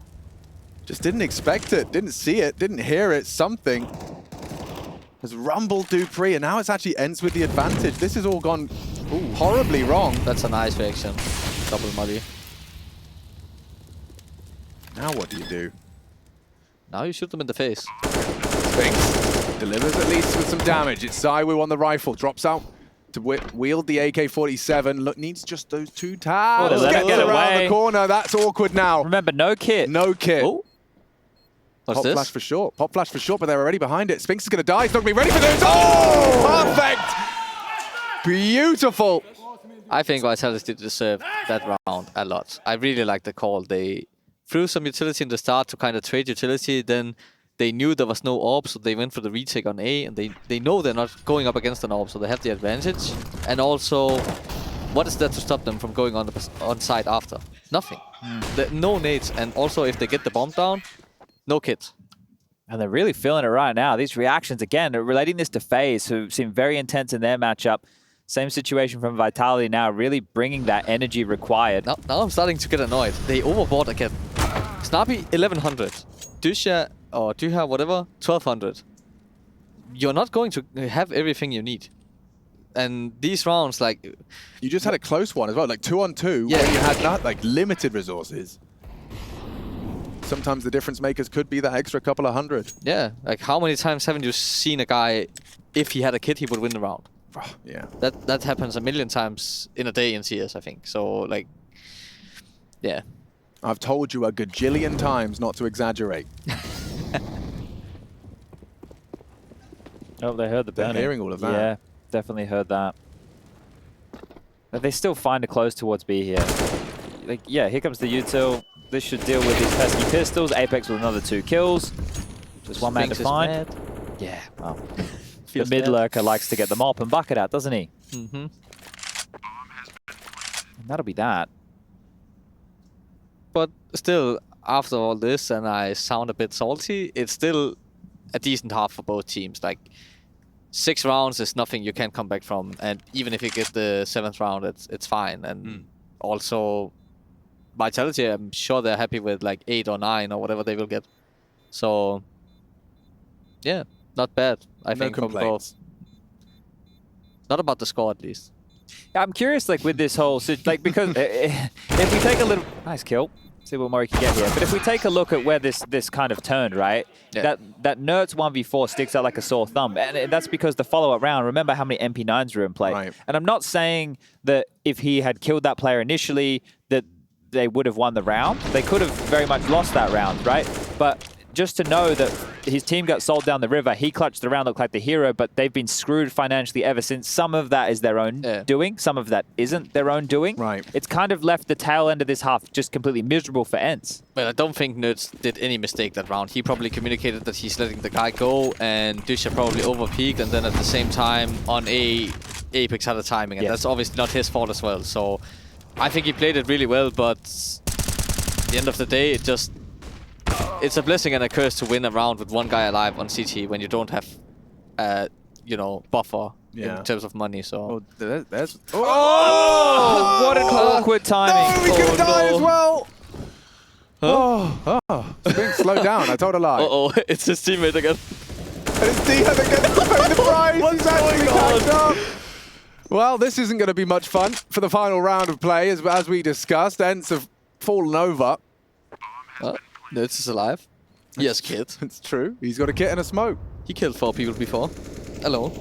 Speaker 1: Just didn't expect it, didn't see it, didn't hear it. Something has rumbled Dupree, and now it's actually ENCE with the advantage. This has all gone horribly wrong.
Speaker 3: That's a nice reaction. Double molly.
Speaker 1: Now what do you do?
Speaker 3: Now you shoot them in the face.
Speaker 1: Spinx delivers at least with some damage. It's ZywOo on the rifle, drops out to wield the AK-47. Look, needs just those two tabs.
Speaker 2: Oh, they let
Speaker 1: Gets
Speaker 2: him get
Speaker 1: around
Speaker 2: away.
Speaker 1: the corner. That's awkward now.
Speaker 2: Remember, no kit.
Speaker 1: No kit.
Speaker 3: Oh. What's
Speaker 1: Pop
Speaker 3: this?
Speaker 1: flash for short. Pop flash for short, but they're already behind it. Spinx is going to die. He's not going to be ready for this. Oh, perfect. Beautiful.
Speaker 3: I think Vitality deserved that round a lot. I really like the call. They threw some utility in the start to kind of trade utility. Then they knew there was no AWP, so they went for the retake on A. And they know they're not going up against an AWP, so they have the advantage. And also, what is there to stop them from going on site after? Nothing. No nades. And also, if they get the bomb down, no kit.
Speaker 2: And they're really feeling it right now. These reactions, again, relating this to FaZe, who seem very intense in their matchup. Same situation from Vitality now, really bringing that energy required.
Speaker 3: Now I'm starting to get annoyed. They overbought again. Snappi, 1100. Dusha, or Duha, whatever, 1200. You're not going to have everything you need. And these rounds, like...
Speaker 1: You just had a close one as well, like 2-on-2,
Speaker 3: Yeah.
Speaker 1: where you had not like limited resources. Sometimes the difference makers could be that extra couple of hundred.
Speaker 3: Yeah, like how many times haven't you seen a guy, if he had a kit, he would win the round?
Speaker 1: Yeah.
Speaker 3: That happens a million times in a day in CS, I think. So, like, yeah.
Speaker 1: I've told you a gajillion times not to exaggerate.
Speaker 2: Oh, they heard the
Speaker 1: They're
Speaker 2: burning.
Speaker 1: hearing all of that.
Speaker 2: Yeah, definitely heard that. But they still find a close towards B here. Like, yeah, here comes the util. This should deal with these pesky pistols. Apex with another 2 kills. Just one man to
Speaker 3: Spinx is
Speaker 2: find.
Speaker 3: mad.
Speaker 2: Yeah, well. The
Speaker 3: Feels
Speaker 2: mid
Speaker 3: bad.
Speaker 2: lurker likes to get the mop and bucket out, doesn't he?
Speaker 3: Mm-hmm.
Speaker 2: And that'll be that.
Speaker 3: But still, after all this, and I sound a bit salty, it's still a decent half for both teams. Like 6 rounds is nothing you can come back from, and even if you get the 7th round, it's fine. And also, Vitality, I'm sure they're happy with like 8 or 9 or whatever they will get. So yeah, not bad. I think from both. Not about the score, at least.
Speaker 2: I'm curious, like with this whole, like because if we take a little nice kill, see what more you can get here. But if we take a look at where this kind of turned, right?
Speaker 3: Yeah.
Speaker 2: That NertZ 1v4 sticks out like a sore thumb, and that's because the follow-up round. Remember how many MP9s were in play.
Speaker 1: Right.
Speaker 2: And I'm not saying that if he had killed that player initially, that they would have won the round. They could have very much lost that round, right? But just to know that his team got sold down the river, he clutched the round, looked like the hero, but they've been screwed financially ever since. Some of that is their own doing, some of that isn't their own doing.
Speaker 1: Right.
Speaker 2: It's kind of left the tail end of this half just completely miserable for ENCE.
Speaker 3: Well, I don't think NertZ did any mistake that round. He probably communicated that he's letting the guy go, and Dusha probably overpeaked, and then at the same time on A, Apex had a timing, and that's obviously not his fault as well. So I think he played it really well, but at the end of the day, it's a blessing and a curse to win a round with 1 guy alive on CT when you don't have, you know, buffer in terms of money. So.
Speaker 1: Oh,
Speaker 2: what an awkward timing!
Speaker 1: No, we could die as well. Spinx, slow down. I told a lie.
Speaker 3: It's his teammate again.
Speaker 1: And it's Dia that gets to pay the price. He's actually catched up. Well, this isn't going to be much fun for the final round of play, as we discussed. ENCE have fallen over.
Speaker 3: NertZ is alive. Yes, kid.
Speaker 1: It's true. He's got a kit and a smoke.
Speaker 3: He killed 4 people before. Hello.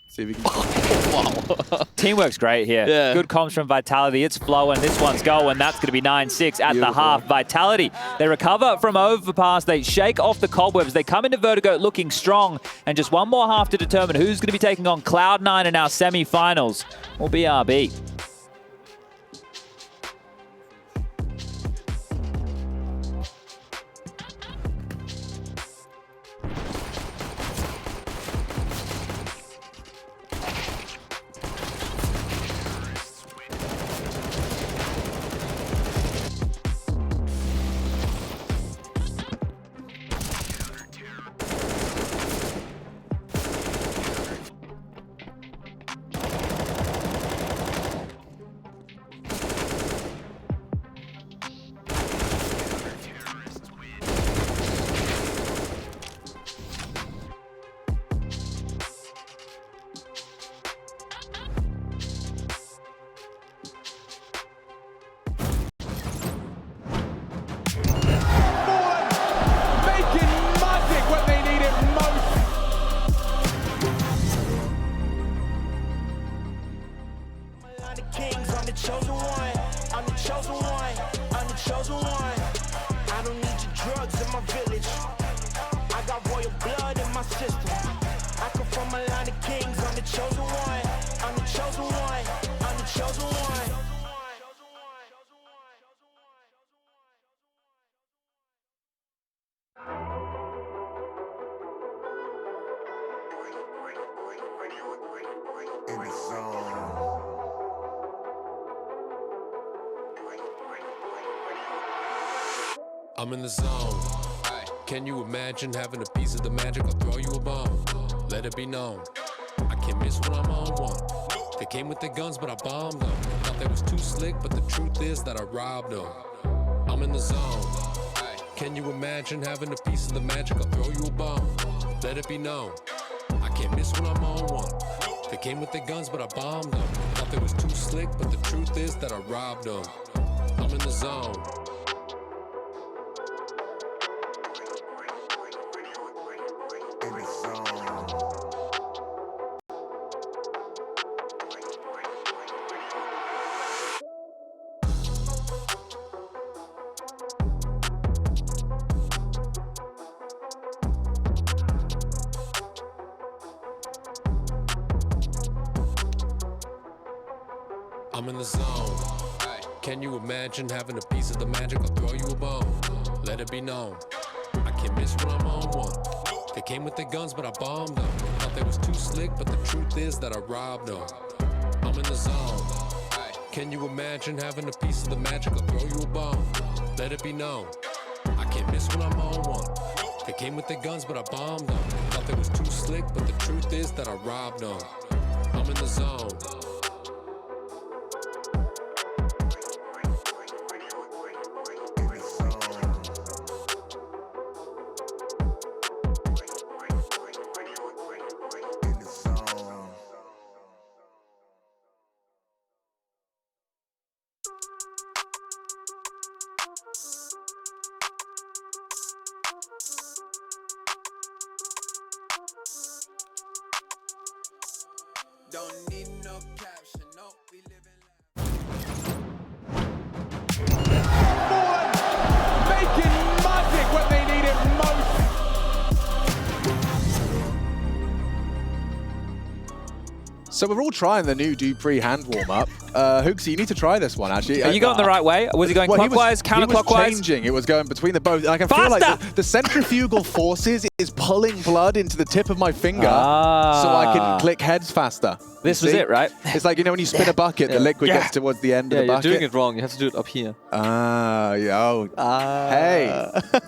Speaker 1: See if he can.
Speaker 3: Wow.
Speaker 2: Teamwork's great here.
Speaker 3: Yeah.
Speaker 2: Good comms from Vitality. It's flowing. This one's going. That's going to be 9-6 at the half. Vitality, they recover from overpass. They shake off the cobwebs. They come into Vertigo looking strong. And just one more half to determine who's going to be taking on Cloud9 in our semi-finals. Or BRB.
Speaker 4: I'm in the zone. Can you imagine having a piece of the magic? I'll throw you a bone. Let it be known. I can't miss when I'm on one. They came with their guns, but I bombed them. Thought they was too slick, but the truth is that I robbed them. I'm in the zone. Can you imagine having a piece of the magic? I'll throw you a bone. Let it be known. I can't miss when I'm on one. They came with their guns, but I bombed them. Thought they was too slick, but the truth is that I robbed them. I'm in the zone. I'm in the zone. Can you imagine having a piece of the magic? I'll throw you a bone. Let it be known. I can't miss when I'm on one. They came with their guns, but I bombed them. Thought they was too slick, but the truth is that I robbed them. I'm in the zone. Can you imagine having a piece of the magic? I'll throw you a bone. Let it be known. can't miss when I'm on one. They came with their guns, but I bombed them. Thought they was too slick, but the truth is that I robbed them. I'm in the zone.
Speaker 5: Don't need no caption, no, we live in
Speaker 1: Making magic when they need it most. So we're all trying the new Dupree hand warm-up. Hooksy, you need to try this one, actually.
Speaker 2: Are you going the right way? Was he going clockwise, counterclockwise?
Speaker 1: He was changing. It was going between the both. I can feel like the centrifugal forces is pulling blood into the tip of my finger so I can click heads faster.
Speaker 2: This was it, right?
Speaker 1: It's like, you know, when you spin a bucket, the liquid gets towards the end of the bucket.
Speaker 3: You're doing it wrong. You have to do it up here.
Speaker 1: Hey.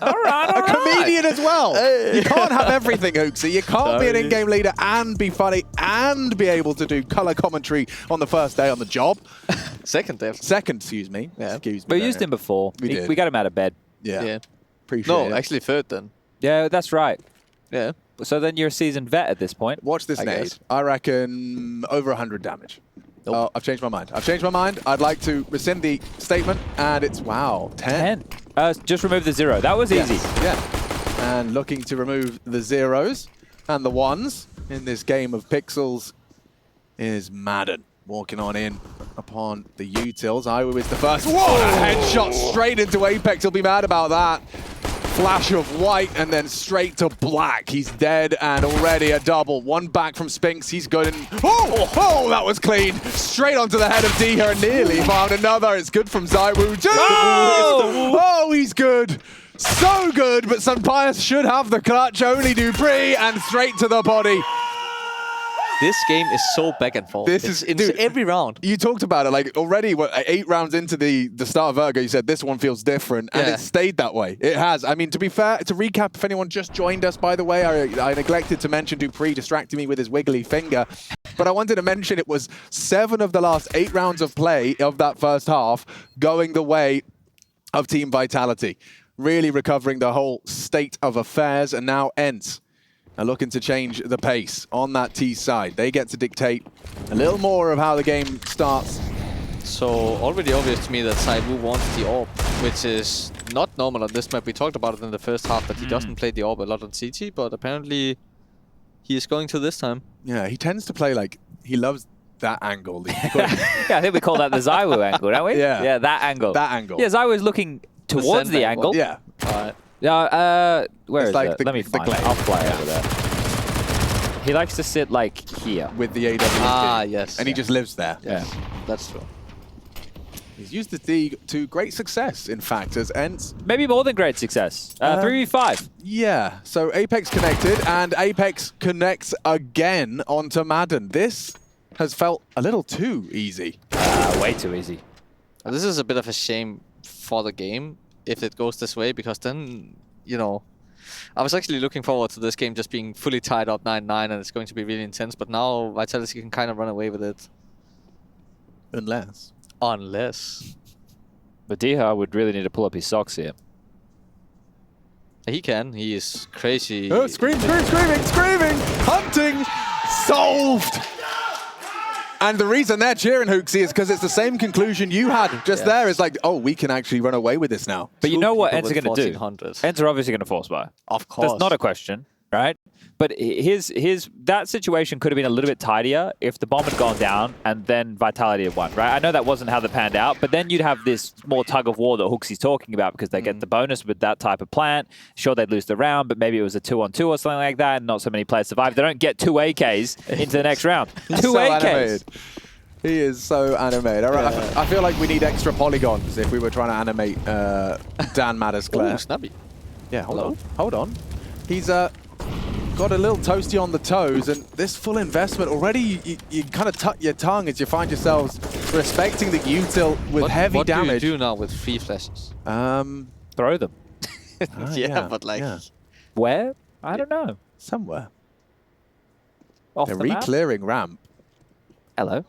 Speaker 2: All right,
Speaker 1: A comedian as well.
Speaker 3: Hey.
Speaker 1: You can't have everything, Hooksy. You can't be an in-game leader and be funny and be able to do color commentary on the first day on the job.
Speaker 3: Second,
Speaker 1: Excuse me.
Speaker 3: Yeah.
Speaker 1: Excuse me.
Speaker 2: We used him before.
Speaker 1: We did.
Speaker 2: We got him out of bed.
Speaker 1: Yeah. Appreciate it.
Speaker 3: No, actually third then.
Speaker 2: Yeah, that's right.
Speaker 3: Yeah.
Speaker 2: So then you're a seasoned vet at this point.
Speaker 1: Watch this
Speaker 3: I
Speaker 1: nade.
Speaker 3: guess.
Speaker 1: I reckon over 100 damage.
Speaker 3: Nope.
Speaker 1: Oh, I've changed my mind. I'd like to rescind the statement, and it's, wow, 10.
Speaker 2: 10. Just remove the 0. That was easy.
Speaker 1: Yeah. And looking to remove the 0s and the 1s in this game of pixels is Maden. Walking on in upon the utils. ZywOo is the first. Whoa! A headshot straight into Apex. He'll be mad about that. Flash of white and then straight to black. He's dead and already a double. One back from Spinx. He's good. And oh, that was clean. Straight onto the head of D here and nearly found another. It's good from ZywOo. Oh, he's good. So good, but Sunpius should have the clutch. Only Dupree and straight to the body.
Speaker 3: This game is so back and forth. It's every round.
Speaker 1: You talked about it, like already 8 rounds into the start of Vertigo, you said this one feels different, and it stayed that way. It has. I mean, to be fair, to recap, if anyone just joined us, by the way, I neglected to mention Dupree distracting me with his wiggly finger, but I wanted to mention it was 7 of the last 8 rounds of play of that first half going the way of Team Vitality, really recovering the whole state of affairs, and now ENCE are looking to change the pace on that T side. They get to dictate a little more of how the game starts.
Speaker 3: So already obvious to me that ZywOo wants the AWP, which is not normal on this map. We talked about it in the first half that he doesn't play the AWP a lot on CT, but apparently he is going to this time.
Speaker 1: Yeah, he tends to play like, he loves that angle.
Speaker 2: Yeah, I think we call that the ZywOo angle, don't we?
Speaker 1: Yeah.
Speaker 2: Yeah, that angle.
Speaker 1: That angle.
Speaker 2: Yeah, ZywOo is looking towards the angle.
Speaker 1: Yeah.
Speaker 3: Alright.
Speaker 2: Yeah, where
Speaker 1: It's
Speaker 2: is
Speaker 1: like
Speaker 2: it?
Speaker 1: the-
Speaker 2: Let me
Speaker 1: the
Speaker 2: find it.
Speaker 1: glade.
Speaker 2: I'll fly over there. He likes to sit like here.
Speaker 1: With the AWP.
Speaker 3: Ah, yes.
Speaker 1: And he just lives there.
Speaker 2: Yeah.
Speaker 3: That's true.
Speaker 1: He's used the D to great success, in fact, as ENCE.
Speaker 2: Maybe more than great success. 3v5.
Speaker 1: Yeah, so Apex connected, and Apex connects again onto Maden. This has felt a little too easy.
Speaker 2: Way too easy.
Speaker 3: And this is a bit of a shame for the game if it goes this way, because then, you know, I was actually looking forward to this game just being fully tied up 9-9 and it's going to be really intense, but now Vitality can kind of run away with it.
Speaker 1: Unless.
Speaker 2: But Diha would really need to pull up his socks here.
Speaker 3: He can. He is crazy.
Speaker 1: Oh, screaming! Hunting! Solved! And the reason they're cheering, Hooksy, is because it's the same conclusion you had just there. It's like, oh, we can actually run away with this now.
Speaker 2: But you know what
Speaker 3: people
Speaker 2: ENCE are
Speaker 3: with
Speaker 2: going to do?
Speaker 3: 1400.
Speaker 2: ENCE are obviously going to force buy.
Speaker 3: Of course.
Speaker 2: That's not a question, right? But that situation could have been a little bit tidier if the bomb had gone down and then Vitality had won, right? I know that wasn't how they panned out, but then you'd have this more tug of war that Hooksy's talking about because they get the bonus with that type of plant. Sure, they'd lose the round, but maybe it was a 2-on-2 or something like that and not so many players survive. They don't get 2 AKs into the next round. 2 AKs.
Speaker 1: Animated. He is so animated. All right, I feel like we need extra polygons if we were trying to animate Dan Magisk.
Speaker 3: Ooh, Snappi.
Speaker 1: Yeah, hold on. He's got a little toasty on the toes, and this full investment already, you kind of tuck your tongue as you find yourselves respecting the util with heavy damage.
Speaker 3: What do you do now with 3 flashes?
Speaker 2: Throw them.
Speaker 3: Yeah, but like...
Speaker 1: yeah.
Speaker 2: Where? I don't know.
Speaker 1: Somewhere.
Speaker 2: Off
Speaker 1: They're
Speaker 2: the map?
Speaker 1: re-clearing ramp.
Speaker 2: Hello.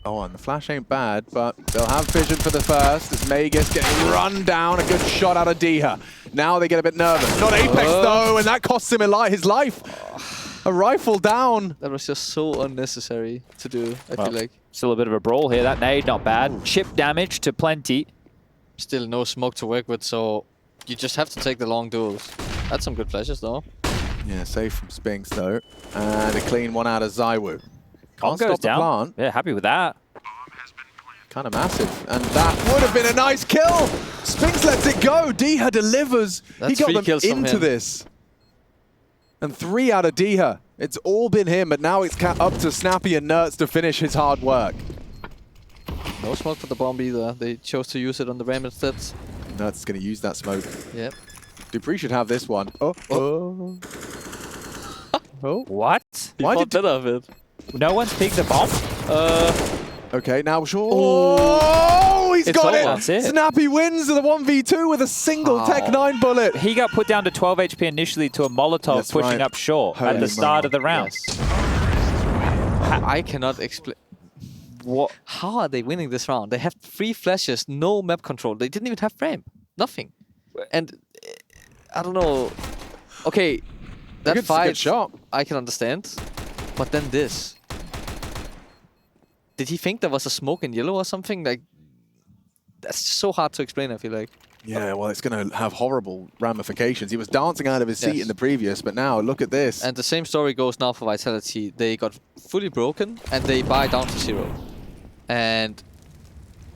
Speaker 1: Oh, and the flash ain't bad, but they'll have vision for the first as Magisk getting run down. A good shot out of Diha. Now they get a bit nervous. Not Apex though, and that costs him his life. A rifle down.
Speaker 3: That was just so unnecessary to do, I feel like.
Speaker 2: Still a bit of a brawl here. That nade, not bad. Chip damage to plenty.
Speaker 3: Still no smoke to work with, so you just have to take the long duels. That's some good flashes though.
Speaker 1: Yeah, safe from Spinx though. And a clean one out of ZywOo. Can't
Speaker 2: Goes
Speaker 1: stop the
Speaker 2: down.
Speaker 1: plant.
Speaker 2: Yeah, happy with that.
Speaker 1: Kind of massive. And that would have been a nice kill. Spinx lets it go. Diha delivers.
Speaker 3: That's
Speaker 1: he got
Speaker 3: 3
Speaker 1: them
Speaker 3: kills from
Speaker 1: into
Speaker 3: him.
Speaker 1: this. And 3 out of Diha. It's all been him, but now it's up to Snappi and NertZ to finish his hard work.
Speaker 3: No smoke for the bomb either. They chose to use it on the ram instead.
Speaker 1: NertZ is going to use that smoke.
Speaker 3: Yep.
Speaker 1: Dupree should have this one. Oh.
Speaker 2: What?
Speaker 3: He
Speaker 1: Why
Speaker 3: thought
Speaker 1: did
Speaker 3: better of it.
Speaker 2: No one's peeked the bomb?
Speaker 1: Okay, now sure. Oh, he's
Speaker 3: It's
Speaker 1: got
Speaker 3: over.
Speaker 1: it.
Speaker 2: That's it.
Speaker 1: Snappi wins the 1v2 with a single Tech 9 bullet.
Speaker 2: He got put down to 12 HP initially to a Molotov
Speaker 1: That's
Speaker 2: pushing
Speaker 1: right.
Speaker 2: up short at
Speaker 1: Holy
Speaker 2: the start
Speaker 1: moly.
Speaker 2: of the round.
Speaker 3: Yes. I cannot explain.
Speaker 2: What?
Speaker 3: How are they winning this round? They have 3 flashes, no map control. They didn't even have frame. Nothing. And I don't know. Okay, that
Speaker 1: Good
Speaker 3: fight
Speaker 1: shot.
Speaker 3: I can understand. But then this. Did he think there was a smoke in yellow or something? Like, that's so hard to explain, I feel like.
Speaker 1: Yeah, well, it's going to have horrible ramifications. He was dancing out of his seat
Speaker 3: Yes.
Speaker 1: in the previous, but now look at this.
Speaker 3: And the same story goes now for Vitality. They got fully broken and they buy down to 0. And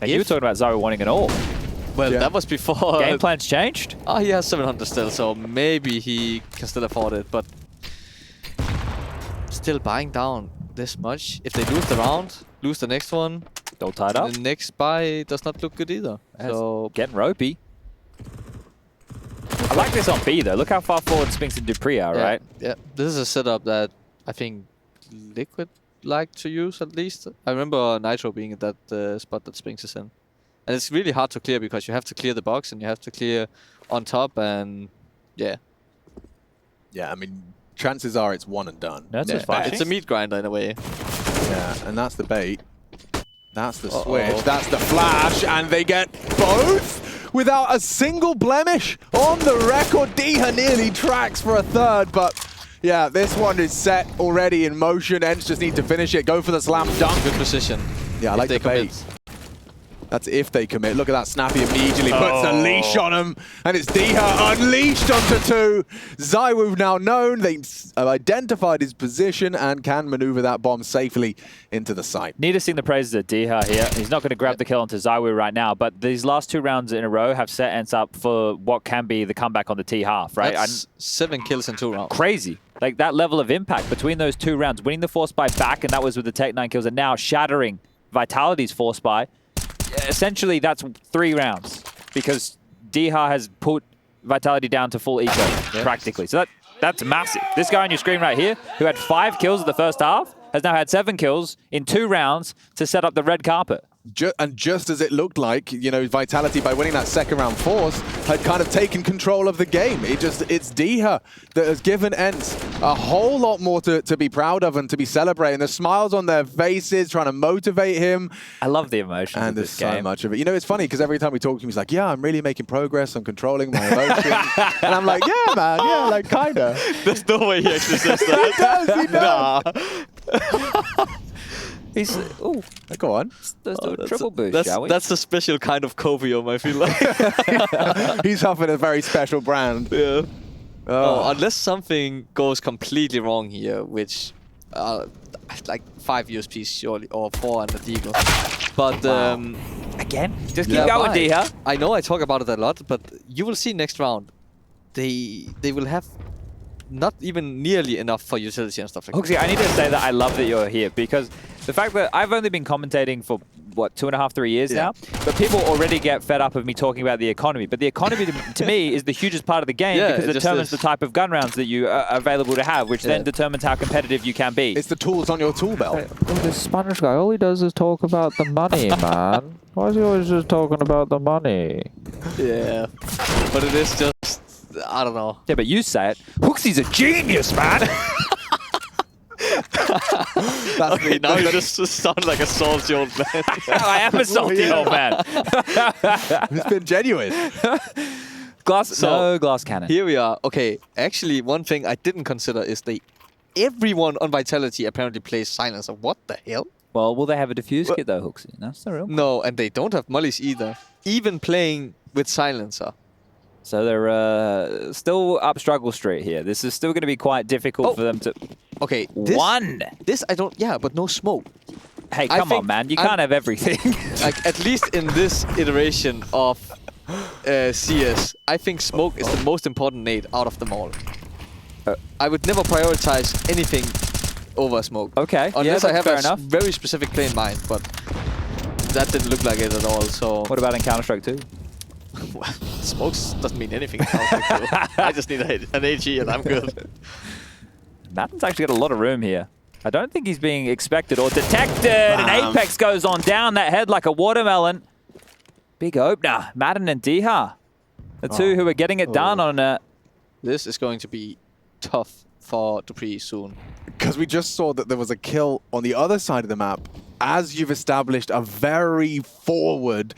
Speaker 2: And you were talking about ZywOo wanting an all.
Speaker 3: well,
Speaker 1: Yeah.
Speaker 3: that was before.
Speaker 2: Game plan's changed.
Speaker 3: Oh, he has 700 still, so maybe he can still afford it. But still buying down this much. If they lose the round, lose the next one,
Speaker 2: All tied up.
Speaker 3: the next buy does not look good either. So
Speaker 2: Getting ropey. I like this on B though. Look how far forward Spinx and Dupree are,
Speaker 3: yeah,
Speaker 2: right?
Speaker 3: yeah, this is a setup that I think Liquid like to use at least. I remember Nitro being at that spot that Spinx is in. And it's really hard to clear because you have to clear the box and you have to clear on top and yeah.
Speaker 1: Yeah, I mean, chances are it's one and done.
Speaker 2: NertZ
Speaker 3: Yeah,
Speaker 2: was flashing.
Speaker 3: it's a meat grinder in a way.
Speaker 1: Yeah, and that's the bait. That's the switch. That's the flash, and they get both without a single blemish on the record. Diha nearly tracks for a third, but yeah, this one is set already in motion. ENCE just need to finish it. Go for the slam dunk.
Speaker 3: Good position.
Speaker 1: Yeah, I
Speaker 3: if
Speaker 1: like
Speaker 3: they
Speaker 1: the bait.
Speaker 3: commit.
Speaker 1: That's if they commit. Look at that. Snappi immediately puts a leash on him. And it's Diha unleashed onto 2. ZywOo now known. They have identified his position and can maneuver that bomb safely into the site.
Speaker 2: Need to sing the praises of Diha here. He's not going to grab the kill onto ZywOo right now, but these last 2 rounds in a row have set ENCE up for what can be the comeback on the T half, right?
Speaker 3: That's 7 kills in 2 rounds.
Speaker 2: Crazy. Like that level of impact between those 2 rounds, winning the force buy back, and that was with the Tech 9 kills, and now shattering Vitality's force buy. Essentially, that's 3 rounds because Diha has put Vitality down to full eco, practically. So that's massive. This guy on your screen right here, who had 5 kills in the first half, has now had 7 kills in 2 rounds to set up the red carpet.
Speaker 1: And just as it looked like, you know, Vitality, by winning that second round force, had kind of taken control of the game. It's Diha that has given ENCE a whole lot more to be proud of and to be celebrating. The smiles on their faces, trying to motivate him.
Speaker 2: I love the emotions
Speaker 1: And
Speaker 2: of
Speaker 1: there's
Speaker 2: this
Speaker 1: so
Speaker 2: game.
Speaker 1: much of it. You know, it's funny because every time we talk to him, he's like, yeah, I'm really making progress. I'm controlling my emotions. And I'm like, yeah, man. Yeah, like, kind of.
Speaker 3: There's no way he actually says
Speaker 1: He does. He does.
Speaker 2: He's
Speaker 1: Go on.
Speaker 2: let's do a triple boost, shall we?
Speaker 3: That's a special kind of covium, I feel like.
Speaker 1: He's huffing a very special brand.
Speaker 3: Yeah.
Speaker 1: Oh.
Speaker 3: Unless something goes completely wrong here, which like 5 USPs surely, or 4 and a Vertigo. But
Speaker 2: Again? Just keep
Speaker 3: yeah,
Speaker 2: going,
Speaker 3: why?
Speaker 2: Diha.
Speaker 3: I know I talk about it a lot, but you will see next round. They will have not even nearly enough for utility and stuff like that.
Speaker 2: Hooksy, I need to say that I love that you're here because the fact that I've only been commentating for, what, 2.5, 3 years now, but people already get fed up of me talking about the economy. But the economy, to me, is the hugest part of the game because it
Speaker 3: just
Speaker 2: determines
Speaker 3: is.
Speaker 2: the type of gun rounds that you are available to have, which then determines how competitive you can be.
Speaker 1: It's the tools on your tool belt.
Speaker 6: Oh, this Spanish guy, all he does is talk about the money, man. Why is he always just talking about the money?
Speaker 3: Yeah. But it is just, I don't know.
Speaker 2: Yeah, but you say it. Hooksy's a genius, man.
Speaker 3: Okay, now you just sound like a salty old man.
Speaker 2: I am a salty old man.
Speaker 1: It's been genuine.
Speaker 2: No glass cannon.
Speaker 3: Here we are. Okay, actually, one thing I didn't consider is everyone on Vitality apparently plays Silencer. What the hell?
Speaker 2: Well, will they have a diffuse kit though, Hooksy? That's the real.
Speaker 3: No, and they don't have mollies either. Even playing with Silencer.
Speaker 2: So they're still up struggle street here. This is still going to be quite difficult for them to...
Speaker 3: Okay, this I don't... Yeah, but no smoke.
Speaker 2: Hey, come on, man. You can't have everything.
Speaker 3: Like, at least in this iteration of CS, I think smoke is the most important nade out of them all. I would never prioritize anything over smoke.
Speaker 2: Okay,
Speaker 3: Unless I have
Speaker 2: fair
Speaker 3: a
Speaker 2: enough.
Speaker 3: very specific play in mind, but that didn't look like it at all, so...
Speaker 2: What about in Counter-Strike 2?
Speaker 3: Smoke doesn't mean anything. I just need an AG and I'm good.
Speaker 2: Maden's actually got a lot of room here. I don't think he's being expected or detected. And Apex goes on down that head like a watermelon. Big opener. Maden and Diha. The two who are getting it done on...
Speaker 3: This is going to be tough for Dupree soon.
Speaker 1: Because we just saw that there was a kill on the other side of the map as you've established a very forward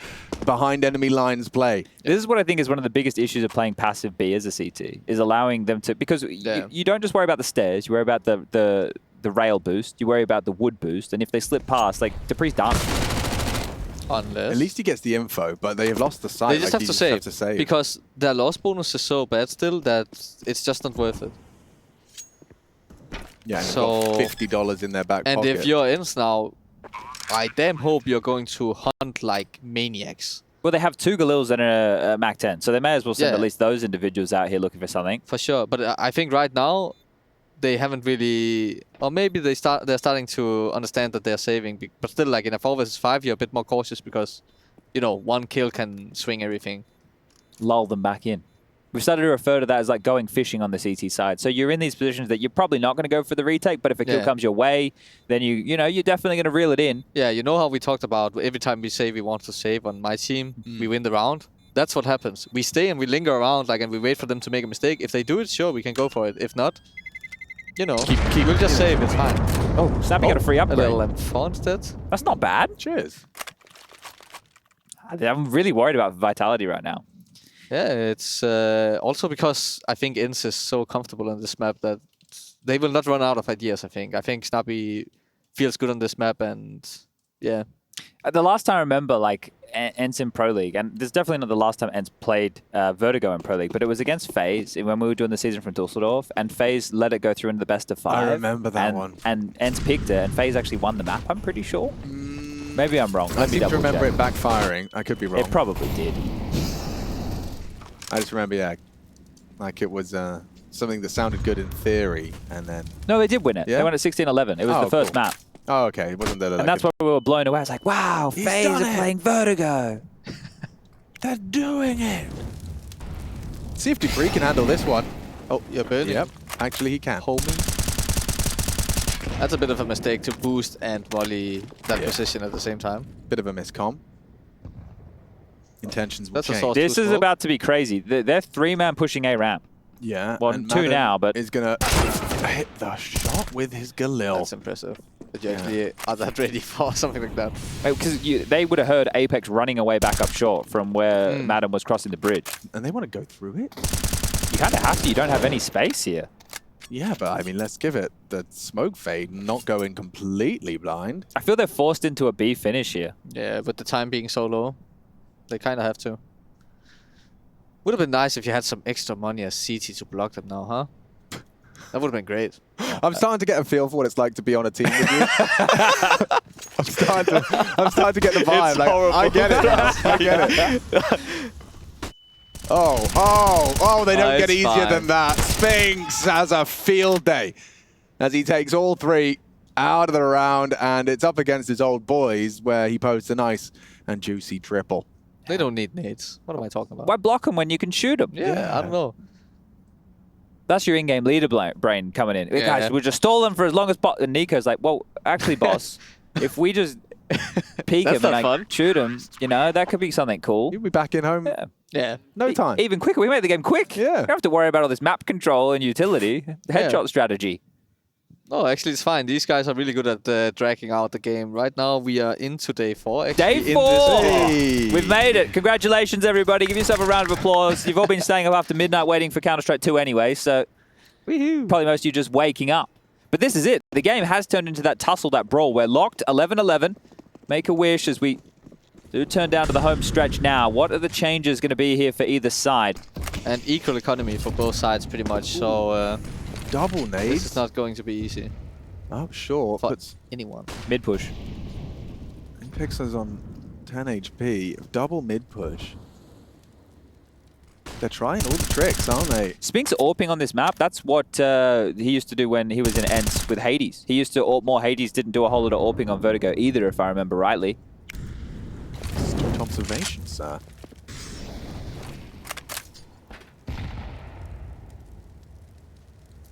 Speaker 1: behind enemy lines play.
Speaker 2: This is what I think is one of the biggest issues of playing passive B as a CT, is allowing them to... Because you don't just worry about the stairs, you worry about the rail boost, you worry about the wood boost, and if they slip past, like, Dupree's done.
Speaker 3: Unless...
Speaker 1: At least he gets the info, but they have lost the sight.
Speaker 3: They just, have to save. Because their loss bonus is so bad still that it's just not worth it.
Speaker 1: Yeah, and
Speaker 3: so
Speaker 1: got $50 in their back
Speaker 3: and
Speaker 1: pocket.
Speaker 3: if you're ENCE now, I damn hope you're going to hunt like maniacs.
Speaker 2: Well, they have 2 Galils and a Mac 10, so they may as well send at least those individuals out here looking for something.
Speaker 3: For sure, but I think right now they haven't really, or maybe they're starting to understand that they're saving, but still, like in a 4 vs 5, you're a bit more cautious because, you know, 1 kill can swing everything.
Speaker 2: Lull them back in. We've started to refer to that as like going fishing on the CT side. So you're in these positions that you're probably not going to go for the retake, but if a kill comes your way, then you know, you're definitely going to reel it in.
Speaker 3: Yeah, you know how we talked about every time we say we want to save on my team, we win the round? That's what happens. We stay and we linger around, like, and we wait for them to make a mistake. If they do it, sure, we can go for it. If not, you know, we'll just save, it's fine.
Speaker 2: Oh, Snappi got a free upgrade.
Speaker 3: A little M4 instead.
Speaker 2: That's not bad.
Speaker 1: Cheers.
Speaker 2: I'm really worried about Vitality right now.
Speaker 3: Yeah, it's also because I think ENCE is so comfortable on this map that they will not run out of ideas, I think. I think Snappi feels good on this map and, yeah.
Speaker 2: The last time I remember, like, ENCE in Pro League, and this is definitely not the last time ENCE played Vertigo in Pro League, but it was against FaZe when we were doing the season from Dusseldorf, and FaZe let it go through into the best of 5.
Speaker 1: I remember that one.
Speaker 2: And ENCE picked it, and FaZe actually won the map, I'm pretty sure. Maybe I'm wrong.
Speaker 1: I seem to remember it backfiring. I could be wrong.
Speaker 2: It probably did.
Speaker 1: I just remember, yeah, like it was something that sounded good in theory, and then...
Speaker 2: No, they did win it.
Speaker 1: Yeah?
Speaker 2: They won it 16-11. It was the first map.
Speaker 1: Oh, okay. It wasn't that.
Speaker 2: And that's why we were blown away. I was like, wow, FaZe are playing Vertigo.
Speaker 1: They're doing it. See if Dupree can handle this one.
Speaker 3: Oh, you're burning.
Speaker 1: Yep, actually he can.
Speaker 3: Homing. That's a bit of a mistake to boost and volley that position at the same time.
Speaker 1: Bit of a miscomm. Intentions will
Speaker 3: That's a
Speaker 1: change.
Speaker 3: source.
Speaker 2: This is about to be crazy. They're 3-man pushing A ramp.
Speaker 1: Yeah.
Speaker 2: Well,
Speaker 1: and
Speaker 2: 2
Speaker 1: Maden
Speaker 2: now, but...
Speaker 1: is going to hit the shot with his Galil.
Speaker 3: That's impressive. That you actually are that ready for something like that.
Speaker 2: Because they would have heard Apex running away back up short from where Maden was crossing the bridge.
Speaker 1: And they want to go through it?
Speaker 2: You kind of have to. You don't have any space here.
Speaker 1: Yeah, but I mean, let's give it the smoke fade, not going completely blind.
Speaker 2: I feel they're forced into a B finish here.
Speaker 3: Yeah, with the time being so low, they kind of have to. Would have been nice if you had some extra money as CT to block them now, huh? That would have been great.
Speaker 1: I'm starting to get a feel for what it's like to be on a team with you. I'm starting to get the vibe.
Speaker 3: It's
Speaker 1: like,
Speaker 3: horrible.
Speaker 1: I get it. I get it. Oh, they don't get easier
Speaker 3: fine.
Speaker 1: than that. Spinx has a field day as he takes all 3 out of the round, and it's up against his old boys where he posts a nice and juicy triple.
Speaker 3: They don't need nades. What am I talking about?
Speaker 2: Why block them when you can shoot them?
Speaker 3: Yeah, I don't know.
Speaker 2: That's your in-game leader brain coming in.
Speaker 3: Yeah.
Speaker 2: Guys, we'll just stall them for as long as possible. And Nico's like, well, actually, boss, if we just peek him and
Speaker 3: fun.
Speaker 2: shoot him, you know, that could be something cool.
Speaker 1: You'll be back in home.
Speaker 2: Yeah.
Speaker 3: Yeah.
Speaker 1: No time.
Speaker 2: Even quicker. We made the game quick.
Speaker 1: Yeah.
Speaker 2: We don't have to worry about all this map control and utility. Headshot strategy.
Speaker 3: No, actually, it's fine. These guys are really good at dragging out the game. Right now, we are into day 4. Actually,
Speaker 2: Day 4!
Speaker 1: Hey.
Speaker 2: We've made it. Congratulations, everybody. Give yourself a round of applause. You've all been staying up after midnight waiting for Counter-Strike 2 anyway, so probably most of you just waking up. But this is it. The game has turned into that tussle, that brawl. We're locked 11-11. Make a wish as we do turn down to the home stretch now. What are the changes going to be here for either side?
Speaker 3: And equal economy for both sides, pretty much. So
Speaker 1: Double nades.
Speaker 3: this is not going to be easy
Speaker 1: Oh, sure.
Speaker 3: for
Speaker 1: Puts
Speaker 3: anyone.
Speaker 2: Mid push.
Speaker 1: Pixels on 10 HP. Double mid push. They're trying all the tricks, aren't they?
Speaker 2: Spinx AWPing on this map, that's what he used to do when he was in ENCE with Hades. He used to AWP more Hades, didn't do a whole lot of AWPing on Vertigo either, if I remember rightly.
Speaker 1: Astute observation, sir.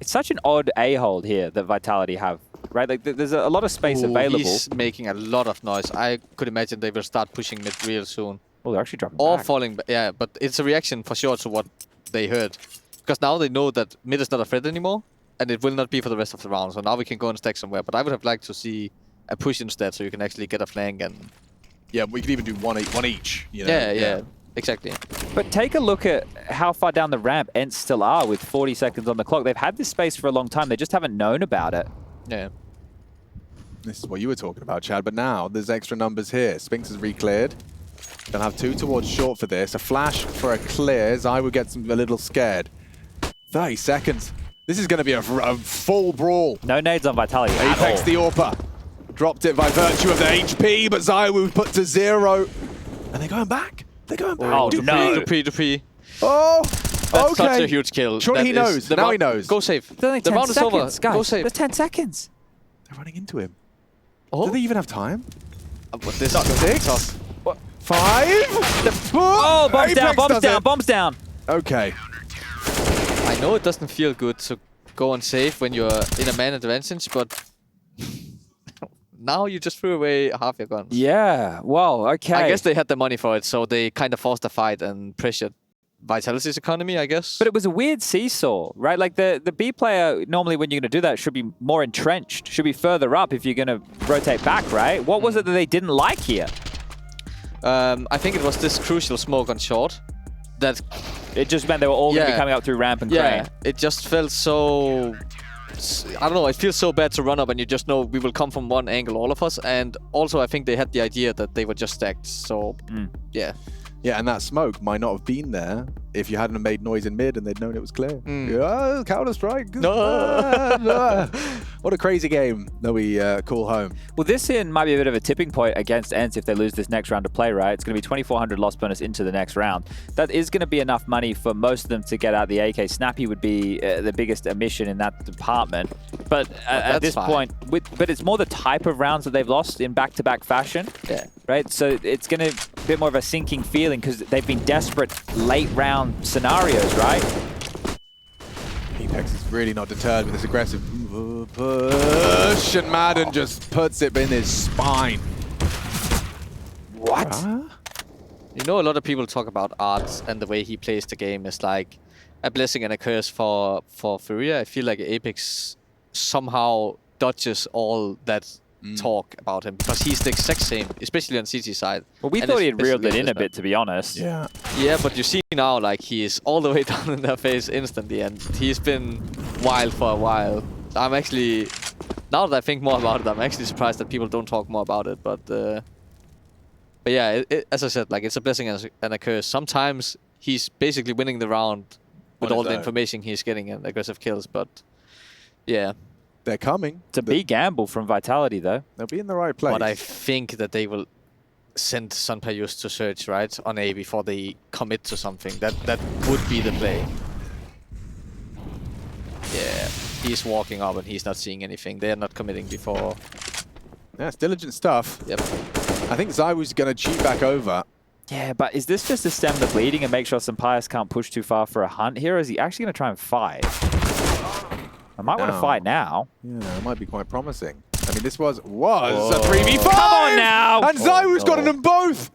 Speaker 2: It's such an odd A-hold here that Vitality have, right? Like, there's a lot of space
Speaker 3: Ooh,
Speaker 2: available.
Speaker 3: He's making a lot of noise. I could imagine they will start pushing mid real soon.
Speaker 2: Oh, they're actually dropping
Speaker 3: Or
Speaker 2: back.
Speaker 3: falling back. Yeah, but it's a reaction for sure to what they heard. Because now they know that mid is not a threat anymore, and it will not be for the rest of the round. So now we can go and stack somewhere. But I would have liked to see a push instead, so you can actually get a flank and...
Speaker 1: Yeah, we could even do one each. You know?
Speaker 3: Yeah, exactly.
Speaker 2: But take a look at how far down the ramp ENCE still are with 40 seconds on the clock. They've had this space for a long time. They just haven't known about it.
Speaker 3: Yeah.
Speaker 1: This is what you were talking about, Chad. But now there's extra numbers here. Spinx is re-cleared. They'll have 2 towards short for this. A flash for a clear. ZywOo gets a little scared. 30 seconds. This is going to be a full brawl.
Speaker 2: No nades on Vitality at
Speaker 1: Apex
Speaker 2: all.
Speaker 1: the AWPer. Dropped it by virtue of the HP, but ZywOo put to 0. And they're going back. They're going back.
Speaker 2: Oh, no.
Speaker 3: Dupree.
Speaker 1: Oh,
Speaker 3: That's
Speaker 1: okay.
Speaker 3: such a huge kill.
Speaker 1: Surely
Speaker 3: That
Speaker 1: he
Speaker 3: is-
Speaker 1: knows.
Speaker 3: the
Speaker 1: Now
Speaker 3: round-
Speaker 1: he knows.
Speaker 3: Go safe.
Speaker 2: There's only
Speaker 3: The
Speaker 2: 10
Speaker 3: round is over.
Speaker 2: seconds, guys.
Speaker 3: Go safe.
Speaker 2: There's 10 seconds.
Speaker 1: They're running into him.
Speaker 3: Oh,
Speaker 1: Do they even have time?
Speaker 3: but this
Speaker 1: Not
Speaker 3: is gonna be
Speaker 1: 6?
Speaker 3: tough.
Speaker 1: 5?
Speaker 2: Oh, bombs down,
Speaker 1: Apex
Speaker 2: bombs
Speaker 1: does
Speaker 2: down,
Speaker 1: it.
Speaker 2: bombs down.
Speaker 1: Okay.
Speaker 3: I know it doesn't feel good to go on safe when you're in a man advantage, but now you just threw away half your guns.
Speaker 2: Yeah, well, okay.
Speaker 3: I guess they had the money for it, so they kind of forced a fight and pressured Vitality's economy, I guess.
Speaker 2: But it was a weird seesaw, right? Like the B player, normally when you're going to do that, should be more entrenched, should be further up if you're going to rotate back, right? What was it that they didn't like here?
Speaker 3: I think it was this crucial smoke on short that...
Speaker 2: It just meant they were all going to be
Speaker 3: Yeah.
Speaker 2: coming up through ramp and
Speaker 3: Yeah,
Speaker 2: crane.
Speaker 3: it just felt so... I don't know, it feels so bad to run up and you just know we will come from one angle, all of us. And also I think they had the idea that they were just stacked, so yeah.
Speaker 1: Yeah, and that smoke might not have been there if you hadn't have made noise in mid and they'd known it was clear. Yeah, Counter-Strike.
Speaker 3: No.
Speaker 1: What a crazy game that we call home.
Speaker 2: Well, this in might be a bit of a tipping point against ENCE if they lose this next round of play, right? It's going to be 2,400 loss bonus into the next round. That is going to be enough money for most of them to get out the AK. Snappi would be the biggest omission in that department. But at this point, but it's more the type of rounds that they've lost in back-to-back fashion.
Speaker 3: Yeah.
Speaker 2: Right? So it's going to be a bit more of a sinking feeling because they've been desperate late round scenarios, right?
Speaker 1: Apex is really not deterred with this aggressive push, and Maden just puts it in his spine.
Speaker 2: What?
Speaker 3: You know, a lot of people talk about Art and the way he plays the game is like a blessing and a curse for Furia. I feel like Apex somehow dodges all that talk about him because he's the exact same, especially on CT side.
Speaker 2: Well, we
Speaker 3: and
Speaker 2: thought he had reeled
Speaker 3: especially
Speaker 2: it in
Speaker 3: this
Speaker 2: a bit, to be honest.
Speaker 1: Yeah.
Speaker 3: Yeah, but you see now, like, he is all the way down in their face instantly, and he's been wild for a while. I'm actually, now that I think more about it, I'm actually surprised that people don't talk more about it. But yeah, as I said, like, it's a blessing and a curse. Sometimes he's basically winning the round with all the information he's getting and aggressive kills, but yeah.
Speaker 1: They're coming.
Speaker 2: It's a big gamble from Vitality, though.
Speaker 1: They'll be in the right place.
Speaker 3: But I think that they will send Sunpayus to search, right, on A before they commit to something. That would be the play. Yeah, he's walking up and he's not seeing anything. They're not committing before.
Speaker 1: Yeah, it's diligent stuff.
Speaker 3: Yep.
Speaker 1: I think ZywOo's going to cheat back over.
Speaker 2: Yeah, but is this just to stem the bleeding and make sure Sampayas can't push too far for a hunt here, or is he actually going to try and fight? I might want to fight now.
Speaker 1: Yeah, it might be quite promising. I mean, this was a 3v5!
Speaker 2: Come on now!
Speaker 1: And ZywOo's got them both!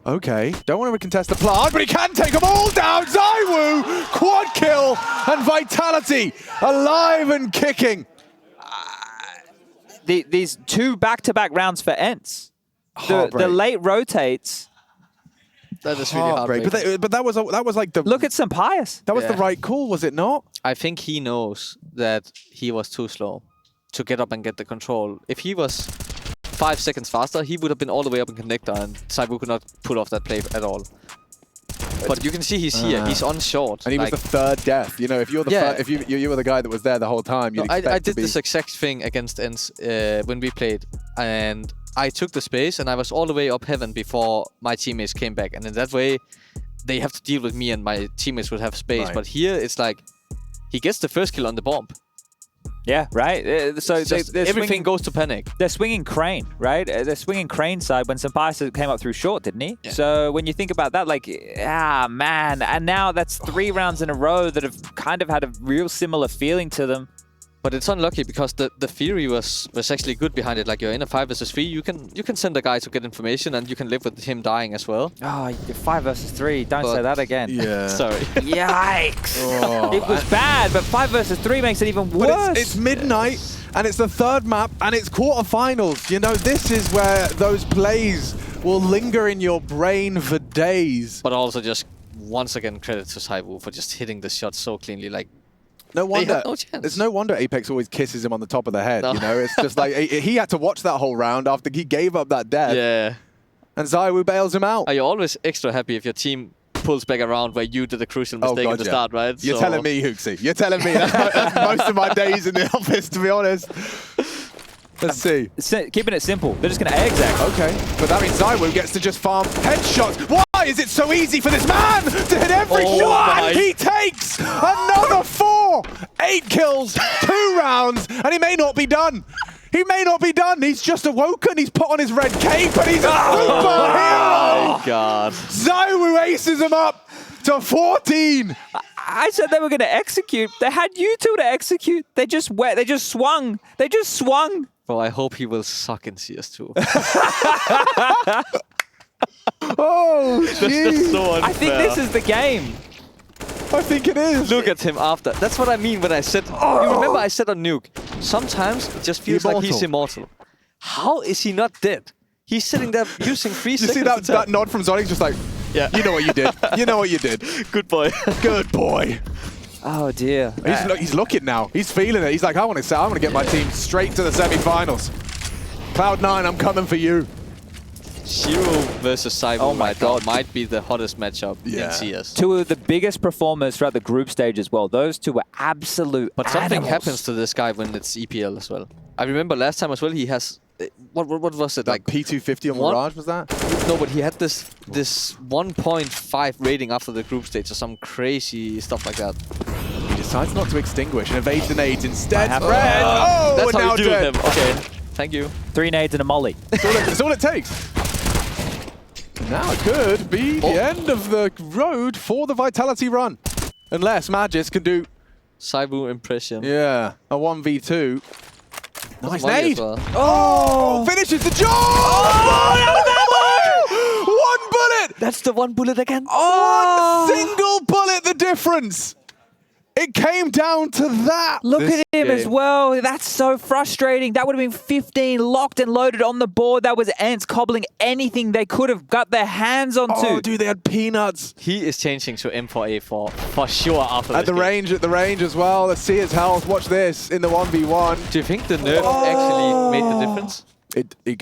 Speaker 1: Okay, don't want to contest the plant, but he can take them all down. ZywOo, quad kill, and Vitality alive and kicking.
Speaker 2: These 2 back-to-back rounds for ENCE. The late rotates.
Speaker 3: That is really heartbreaking.
Speaker 1: But that was like the
Speaker 2: Look at Pius.
Speaker 1: That was the right call, was it not?
Speaker 3: I think he knows that he was too slow to get up and get the control. If he was 5 seconds faster, he would have been all the way up in connector, and ZywOo could not pull off that play at all. But you can see he's here. He's on short.
Speaker 1: And he was the third death. You know, if you're the if you were the guy that was there the whole time, you'd expect
Speaker 3: I
Speaker 1: to
Speaker 3: did
Speaker 1: be...
Speaker 3: this exact thing against ENCE when we played, and I took the space and I was all the way up heaven before my teammates came back. And in that way, they have to deal with me and my teammates would have space.
Speaker 1: Right.
Speaker 3: But here, it's like, he gets the first kill on the bomb.
Speaker 2: Yeah, right. So
Speaker 3: everything goes to panic.
Speaker 2: They're swinging crane, right? They're swinging crane side when Pius came up through short, didn't he? Yeah. So when you think about that, like, man. And now that's 3 rounds in a row that have kind of had a real similar feeling to them.
Speaker 3: But it's unlucky because the theory was actually good behind it. Like, you're in a 5 versus 3, you can send a guy to get information and you can live with him dying as well.
Speaker 2: Oh, you're 5 versus 3. Don't say that again.
Speaker 1: Yeah.
Speaker 3: Sorry.
Speaker 2: Yikes. It was bad, but 5 versus 3 makes it even worse.
Speaker 1: But it's midnight, and it's the 3rd map, and it's quarterfinals. You know, this is where those plays will linger in your brain for days.
Speaker 3: But also just, once again, credit to ZywOo for just hitting the shot so cleanly. Like,
Speaker 1: no wonder.
Speaker 3: No chance.
Speaker 1: It's no wonder Apex always kisses him on the top of the head. No. You know, it's just like he had to watch that whole round after he gave up that death.
Speaker 3: Yeah.
Speaker 1: And ZywOo bails him out.
Speaker 3: Are you always extra happy if your team pulls back around where you did a crucial mistake at the start, right?
Speaker 1: You're telling me, Hooksy. You're telling me. That's most of my days in the office, to be honest. Let's see.
Speaker 2: Keeping it simple. They're just going to exec.
Speaker 1: Okay. But that means ZywOo gets to just farm headshots. Why is it so easy for this man to hit every shot? He takes another 4. 8 kills, 2 rounds, and he may not be done. He may not be done. He's just awoken. He's put on his red cape, and he's a superhero.
Speaker 3: Oh, my God.
Speaker 1: ZywOo aces him up to 14.
Speaker 2: I said they were going to execute. They had you two to execute. They just swung. They just swung.
Speaker 3: Bro, I hope he will suck in CS2.
Speaker 1: Oh, jeez.
Speaker 3: So
Speaker 2: I think this is the game.
Speaker 1: I think it is.
Speaker 3: Look at him after. That's what I mean when I said... You remember I said on Nuke, sometimes it just feels like he's immortal. How is he not dead? He's sitting there using 3 seconds.
Speaker 1: You see that nod from Zonic? Just like, yeah, you know what you did. You know what you did.
Speaker 3: Good boy.
Speaker 1: Good boy.
Speaker 2: Oh, dear.
Speaker 1: He's looking now. He's feeling it. He's like, I want to get my team straight to the semi-finals. Cloud9, I'm coming for you.
Speaker 3: Zero versus ZywOo right now might be the hottest matchup in CS.
Speaker 2: 2 of the biggest performers throughout the group stage as well. Those 2 were absolute
Speaker 3: But something happens to this guy when it's EPL as well. I remember last time as well, he has... What was it?
Speaker 1: Like P250 on Mirage, was that?
Speaker 3: No, but he had this 1.5 rating after the group stage or some crazy stuff like that.
Speaker 1: He decides not to extinguish and evades the nades instead.
Speaker 2: That's
Speaker 3: That's how you do
Speaker 1: dead.
Speaker 3: him. Okay, thank you.
Speaker 2: 3 nades and a molly.
Speaker 1: That's all it takes. Now it could be the end of the road for the Vitality run. Unless Magisk can do...
Speaker 3: ZywOo impression.
Speaker 1: Yeah, a 1v2. Nice
Speaker 3: Molly
Speaker 1: nade.
Speaker 3: as well.
Speaker 1: Oh, finishes the job! Oh, 1 bullet!
Speaker 3: That's the 1 bullet again.
Speaker 1: One single bullet, the difference. It came down to that.
Speaker 2: Look at him as well. That's so frustrating. That would have been 15 locked and loaded on the board. That was ENCE cobbling anything they could have got their hands onto.
Speaker 1: Oh, dude, they had peanuts.
Speaker 3: He is changing to M4A4 for sure after
Speaker 1: At the range as well. Let's see his health. Watch this in the 1v1.
Speaker 3: Do you think the nerf actually made the difference?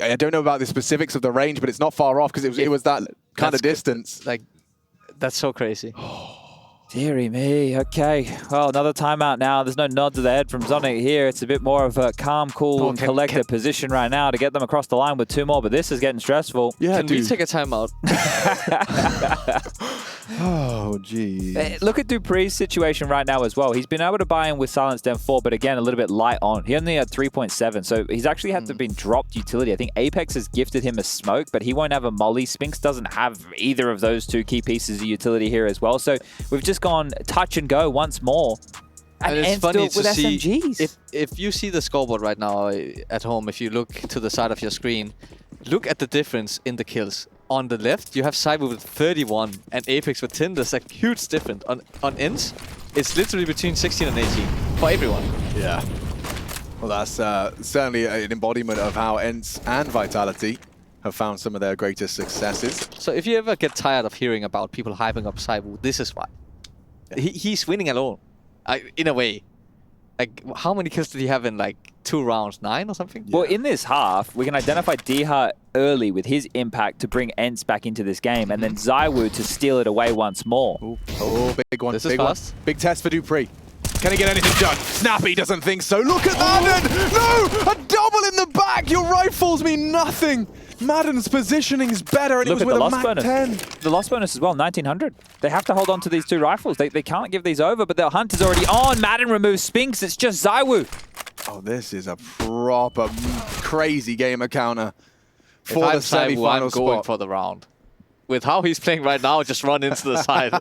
Speaker 1: I don't know about the specifics of the range, but it's not far off because it was that kind of distance.
Speaker 3: Like, that's so crazy.
Speaker 2: Deary me. Okay. Well, another timeout now. There's no nod to the head from Zonic here. It's a bit more of a calm, cool, and collected position right now to get them across the line with 2 more, but this is getting stressful.
Speaker 1: Yeah,
Speaker 3: Can we take a timeout?
Speaker 1: Oh, geez.
Speaker 2: Look at Dupree's situation right now as well. He's been able to buy in with Silenced M4, but again, a little bit light on. He only had 3.7, so he's actually had to been dropped utility. I think Apex has gifted him a smoke, but he won't have a molly. Spinx doesn't have either of those 2 key pieces of utility here as well. So we've just gone touch and go once more.
Speaker 3: And it's funny to see,
Speaker 2: SMGs.
Speaker 3: if you see the scoreboard right now at home, if you look to the side of your screen, look at the difference in the kills. on the left, you have ZywOo with 31 and Apex with 10. There's a huge difference. On ENCE, it's literally between 16 and 18 for everyone.
Speaker 1: Yeah. Well, that's certainly an embodiment of how ENCE and Vitality have found some of their greatest successes.
Speaker 3: So if you ever get tired of hearing about people hyping up ZywOo, this is why. He's winning alone, in a way. Like, how many kills did he have in like 2 rounds? 9 or something?
Speaker 2: Well, in this half, we can identify Dha early with his impact to bring ENCE back into this game, and then ZywOo to steal it away once more.
Speaker 1: Ooh. Oh, big one.
Speaker 3: This
Speaker 1: big
Speaker 3: is fast.
Speaker 1: one. Big test for Dupree. Can he get anything done? Snappi doesn't think so. Look at that! No! A double in the back! Your rifles mean nothing! Maden's positioning is better, and
Speaker 2: Look
Speaker 1: it was
Speaker 2: at the
Speaker 1: with a
Speaker 2: loss
Speaker 1: Mac
Speaker 2: bonus.
Speaker 1: 10.
Speaker 2: The loss bonus as well, 1900. They have to hold on to these 2 rifles. They can't give these over, but their hunt is already on. Maden removes Spinx. It's just ZywOo.
Speaker 1: Oh, this is a proper crazy game of counter for
Speaker 3: If
Speaker 1: the
Speaker 3: I'm ZywOo,
Speaker 1: semi-final
Speaker 3: I'm going
Speaker 1: spot.
Speaker 3: for the round. With how he's playing right now, just run into the side.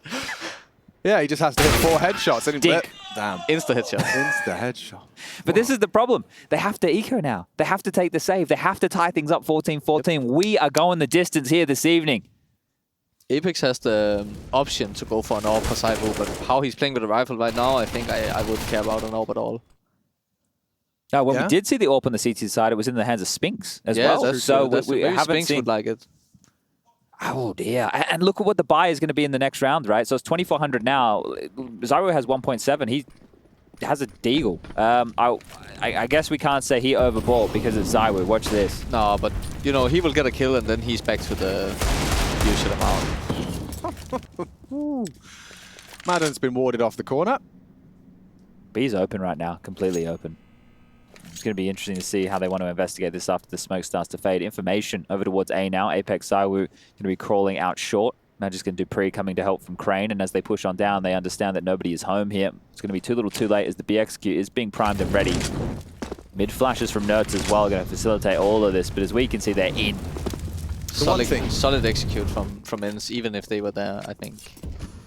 Speaker 1: Yeah, he just has to hit 4 headshots. And
Speaker 2: Dink.
Speaker 1: Damn.
Speaker 3: Insta headshot.
Speaker 1: Insta headshot.
Speaker 2: But this is the problem. They have to eco now. They have to take the save. They have to tie things up 14-14. Yep. We are going the distance here this evening.
Speaker 3: Apex has the option to go for an AWP for ZywOo, but how he's playing with a rifle right now, I think I wouldn't care about an AWP at all.
Speaker 2: Now, when
Speaker 1: Yeah?
Speaker 2: we did see the AWP on the CT side, it was in the hands of Spinx as
Speaker 3: Yeah,
Speaker 2: well.
Speaker 3: that's
Speaker 2: So
Speaker 3: true.
Speaker 2: we
Speaker 3: Maybe
Speaker 2: haven't
Speaker 3: Spinx
Speaker 2: seen.
Speaker 3: would like it.
Speaker 2: Oh dear! And look at what the buy is going to be in the next round, right? So it's 2,400 now. ZywOo has 1.7. He has a deagle. I guess we can't say he overbought because it's ZywOo. Watch this.
Speaker 3: No, but you know he will get a kill and then he's back to the usual amount.
Speaker 1: Maden's been warded off the corner.
Speaker 2: B's open right now, completely open. It's going to be interesting to see how they want to investigate this after the smoke starts to fade. Information over towards A now. Apex ZywOo going to be crawling out short. Magisk and Dupree coming to help from Crane, and as they push on down, they understand that nobody is home here. It's going to be too little too late as the BXQ is being primed and ready. Mid flashes from NertZ as well, going to facilitate all of this, but as we can see, they're in.
Speaker 3: Solid execute from ENCE, even if they were there, I think.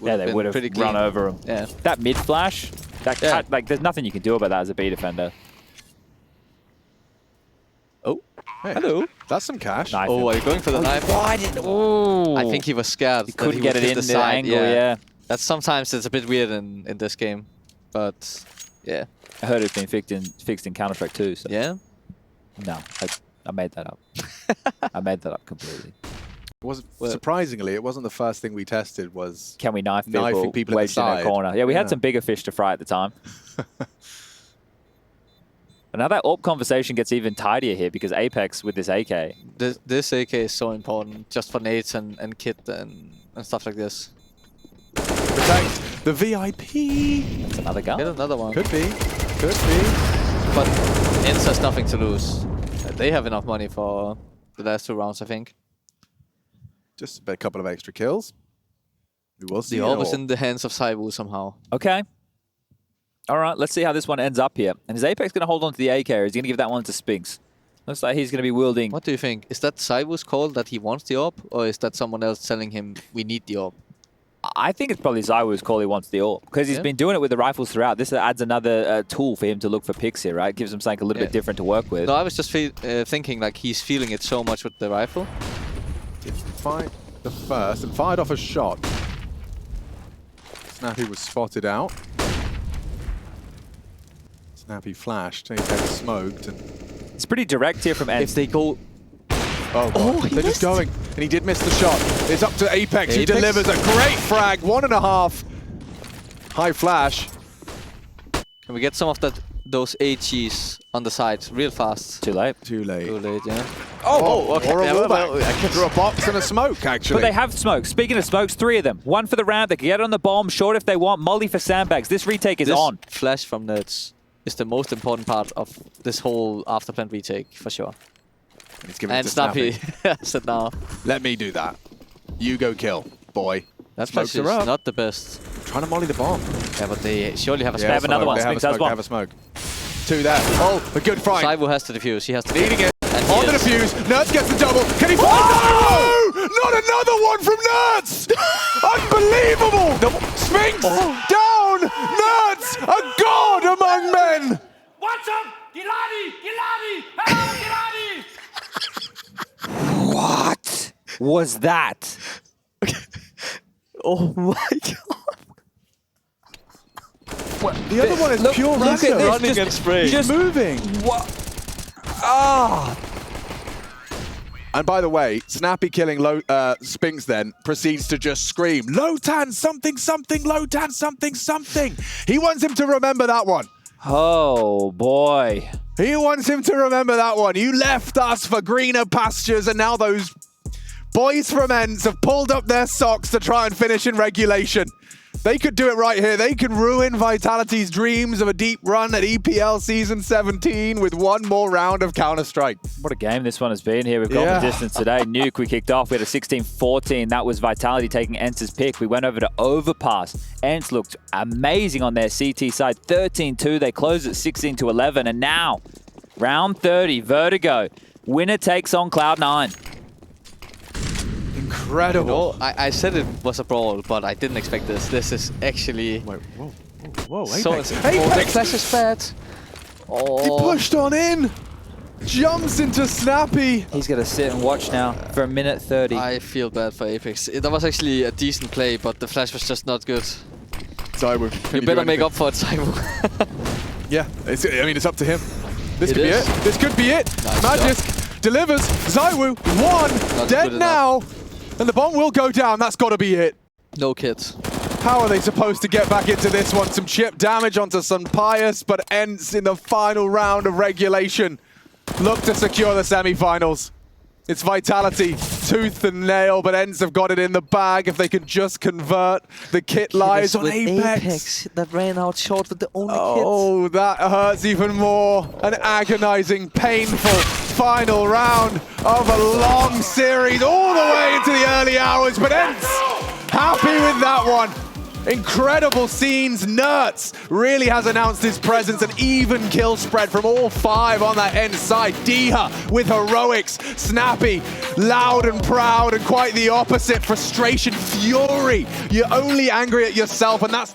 Speaker 2: Yeah, they would have run over them.
Speaker 3: Yeah.
Speaker 2: That mid flash, like, there's nothing you can do about that as a B defender.
Speaker 3: Oh,
Speaker 1: Hey,
Speaker 3: hello.
Speaker 1: That's some cash.
Speaker 2: Knife
Speaker 3: Oh,
Speaker 2: him.
Speaker 3: are you going for the knife?
Speaker 2: Oh,
Speaker 3: I think he was scared.
Speaker 2: he
Speaker 3: that
Speaker 2: couldn't
Speaker 3: would
Speaker 2: get it
Speaker 3: hit
Speaker 2: in the
Speaker 3: side.
Speaker 2: angle, yeah.
Speaker 3: That's sometimes it's a bit weird in this game, but yeah.
Speaker 2: I heard it's been fixed in Counter-Strike too, so.
Speaker 3: Yeah?
Speaker 2: No, I made that up. I made that up completely.
Speaker 1: Surprisingly, it wasn't the first thing we tested. Was
Speaker 2: Can we knife
Speaker 1: knifing people at the
Speaker 2: wedged in
Speaker 1: side.
Speaker 2: a corner? Yeah, we had
Speaker 1: Yeah.
Speaker 2: some bigger fish to fry at the time. But now that AWP conversation gets even tidier here because Apex with this AK.
Speaker 3: This AK is so important, just for nades and kit and stuff like this.
Speaker 1: protect the VIP.
Speaker 2: That's another
Speaker 3: Get
Speaker 2: gun.
Speaker 3: another one.
Speaker 1: Could be. Could be.
Speaker 3: But ENCE has nothing to lose. They have enough money for the last 2 rounds, I think.
Speaker 1: Just a couple of extra kills. We will see.
Speaker 3: They're
Speaker 1: it
Speaker 3: always
Speaker 1: all.
Speaker 3: in the hands of ZywOo somehow.
Speaker 2: Okay. All right, let's see how this one ends up here. And is Apex going to hold on to the AK or is he going to give that one to Spinx? Looks like he's going to be wielding.
Speaker 3: What do you think? Is that ZywOo's call that he wants the AWP, or is that someone else telling him we need the AWP?
Speaker 2: I think it's probably ZywOo's call he wants the AWP because he's been doing it with the rifles throughout. This adds another tool for him to look for picks here, right? Gives him something a little bit different to work with.
Speaker 3: No, I was just thinking like he's feeling it so much with the rifle.
Speaker 1: Did fight the first and fired off a shot. Snappi was spotted out. Snappi flashed. Apex smoked. And
Speaker 2: It's pretty direct here from ENCE.
Speaker 3: If they go...
Speaker 1: oh, God. They're just going. And he did miss the shot. It's up to Apex, who delivers a great frag. 1.5. High flash.
Speaker 3: Can we get some of those AGs on the side real fast?
Speaker 2: Too late.
Speaker 1: Too late.
Speaker 3: Too late, yeah.
Speaker 1: Oh,
Speaker 3: okay.
Speaker 1: or a
Speaker 3: Yeah,
Speaker 1: wallback. Through a box and a smoke, actually.
Speaker 2: But they have smokes. Speaking of smokes, 3 of them. 1 for the round. They can get on the bomb. Short if they want. Molly for sandbags. This retake is
Speaker 3: This
Speaker 2: on.
Speaker 3: flash from NertZ is the most important part of this whole afterplant retake, for sure.
Speaker 1: He's giving
Speaker 3: And
Speaker 1: it to Snappi.
Speaker 3: Snappi said now.
Speaker 1: Let me do that. You go kill, boy.
Speaker 3: That
Speaker 1: Smokes
Speaker 3: flash is
Speaker 1: are up.
Speaker 3: not the best.
Speaker 1: Trying to molly the bomb.
Speaker 3: Yeah, but they surely have a
Speaker 1: Yeah,
Speaker 2: They have
Speaker 3: smoke.
Speaker 2: another one.
Speaker 1: They have a
Speaker 2: Spinx has
Speaker 1: smoke. They
Speaker 2: one.
Speaker 1: have a smoke. 2 there. Oh, a good fight.
Speaker 3: ZywOo has to defuse. He has to
Speaker 1: Leading it.
Speaker 3: And he
Speaker 1: On the
Speaker 3: is.
Speaker 1: defuse. NertZ gets the double. Can he find Oh! Not another one from NertZ! Unbelievable! Spinx down! NertZ, a god among men!
Speaker 7: What's up? Giladi! Giladi! Hello, Giladi!
Speaker 2: What? was that?
Speaker 3: Oh my god.
Speaker 1: The other one is
Speaker 2: Look-
Speaker 1: pure
Speaker 2: look at
Speaker 1: random.
Speaker 2: this.
Speaker 3: Running and spraying.
Speaker 1: Just moving.
Speaker 2: What? Ah!
Speaker 1: And by the way, Snappi killing Spinx then proceeds to just scream, Lotan, something, something, Lotan, something, something. He wants him to remember that one.
Speaker 2: Oh boy.
Speaker 1: He wants him to remember that one. You left us for greener pastures, and now those boys from ENCE have pulled up their socks to try and finish in regulation. They could do it right here. They can ruin Vitality's dreams of a deep run at EPL Season 17 with one more round of Counter-Strike.
Speaker 2: What a game this one has been here. We've gone the distance today. Nuke, we kicked off. We had a 16-14. That was Vitality taking ENCE's pick. We went over to Overpass. ENCE looked amazing on their CT side. 13-2. They closed at 16-11. And now, round 30, Vertigo. Winner takes on Cloud9.
Speaker 1: Incredible.
Speaker 3: I said it was a brawl, but I didn't expect this. This is actually
Speaker 1: Wait, whoa, whoa,
Speaker 3: so
Speaker 1: Apex.
Speaker 3: Oh, the
Speaker 1: Apex!
Speaker 3: flash is bad. Oh.
Speaker 1: He pushed on in. Jumps into Snappi.
Speaker 2: He's going to sit and watch now for a minute 30.
Speaker 3: I feel bad for Apex. That was actually a decent play, but the flash was just not good.
Speaker 1: ZywOo,
Speaker 3: You better make up for it, ZywOo.
Speaker 1: Yeah, I mean, it's up to him. This
Speaker 3: It
Speaker 1: could be
Speaker 3: is.
Speaker 1: it. This could be it.
Speaker 3: Nice
Speaker 1: Magisk delivers. ZywOo, one,
Speaker 3: Not
Speaker 1: dead
Speaker 3: good
Speaker 1: now. And the bomb will go down. That's got to be it.
Speaker 3: No kids.
Speaker 1: How are they supposed to get back into this one? Some chip damage onto some Pius, but ENCE in the final round of regulation look to secure the semi-finals. It's Vitality, tooth and nail, but ENCE have got it in the bag if they can just convert. The kit lies on
Speaker 3: With
Speaker 1: Apex.
Speaker 3: that ran out short with the only
Speaker 1: Oh, that hurts even more. An agonizing, painful final round of a long series all the way into the early hours, but ENCE happy with that one. Incredible scenes. NertZ really has announced his presence. An even kill spread from all five on that ENCE side. Diha with heroics. Snappi, loud and proud, and quite the opposite. Frustration, fury. You're only angry at yourself, and that's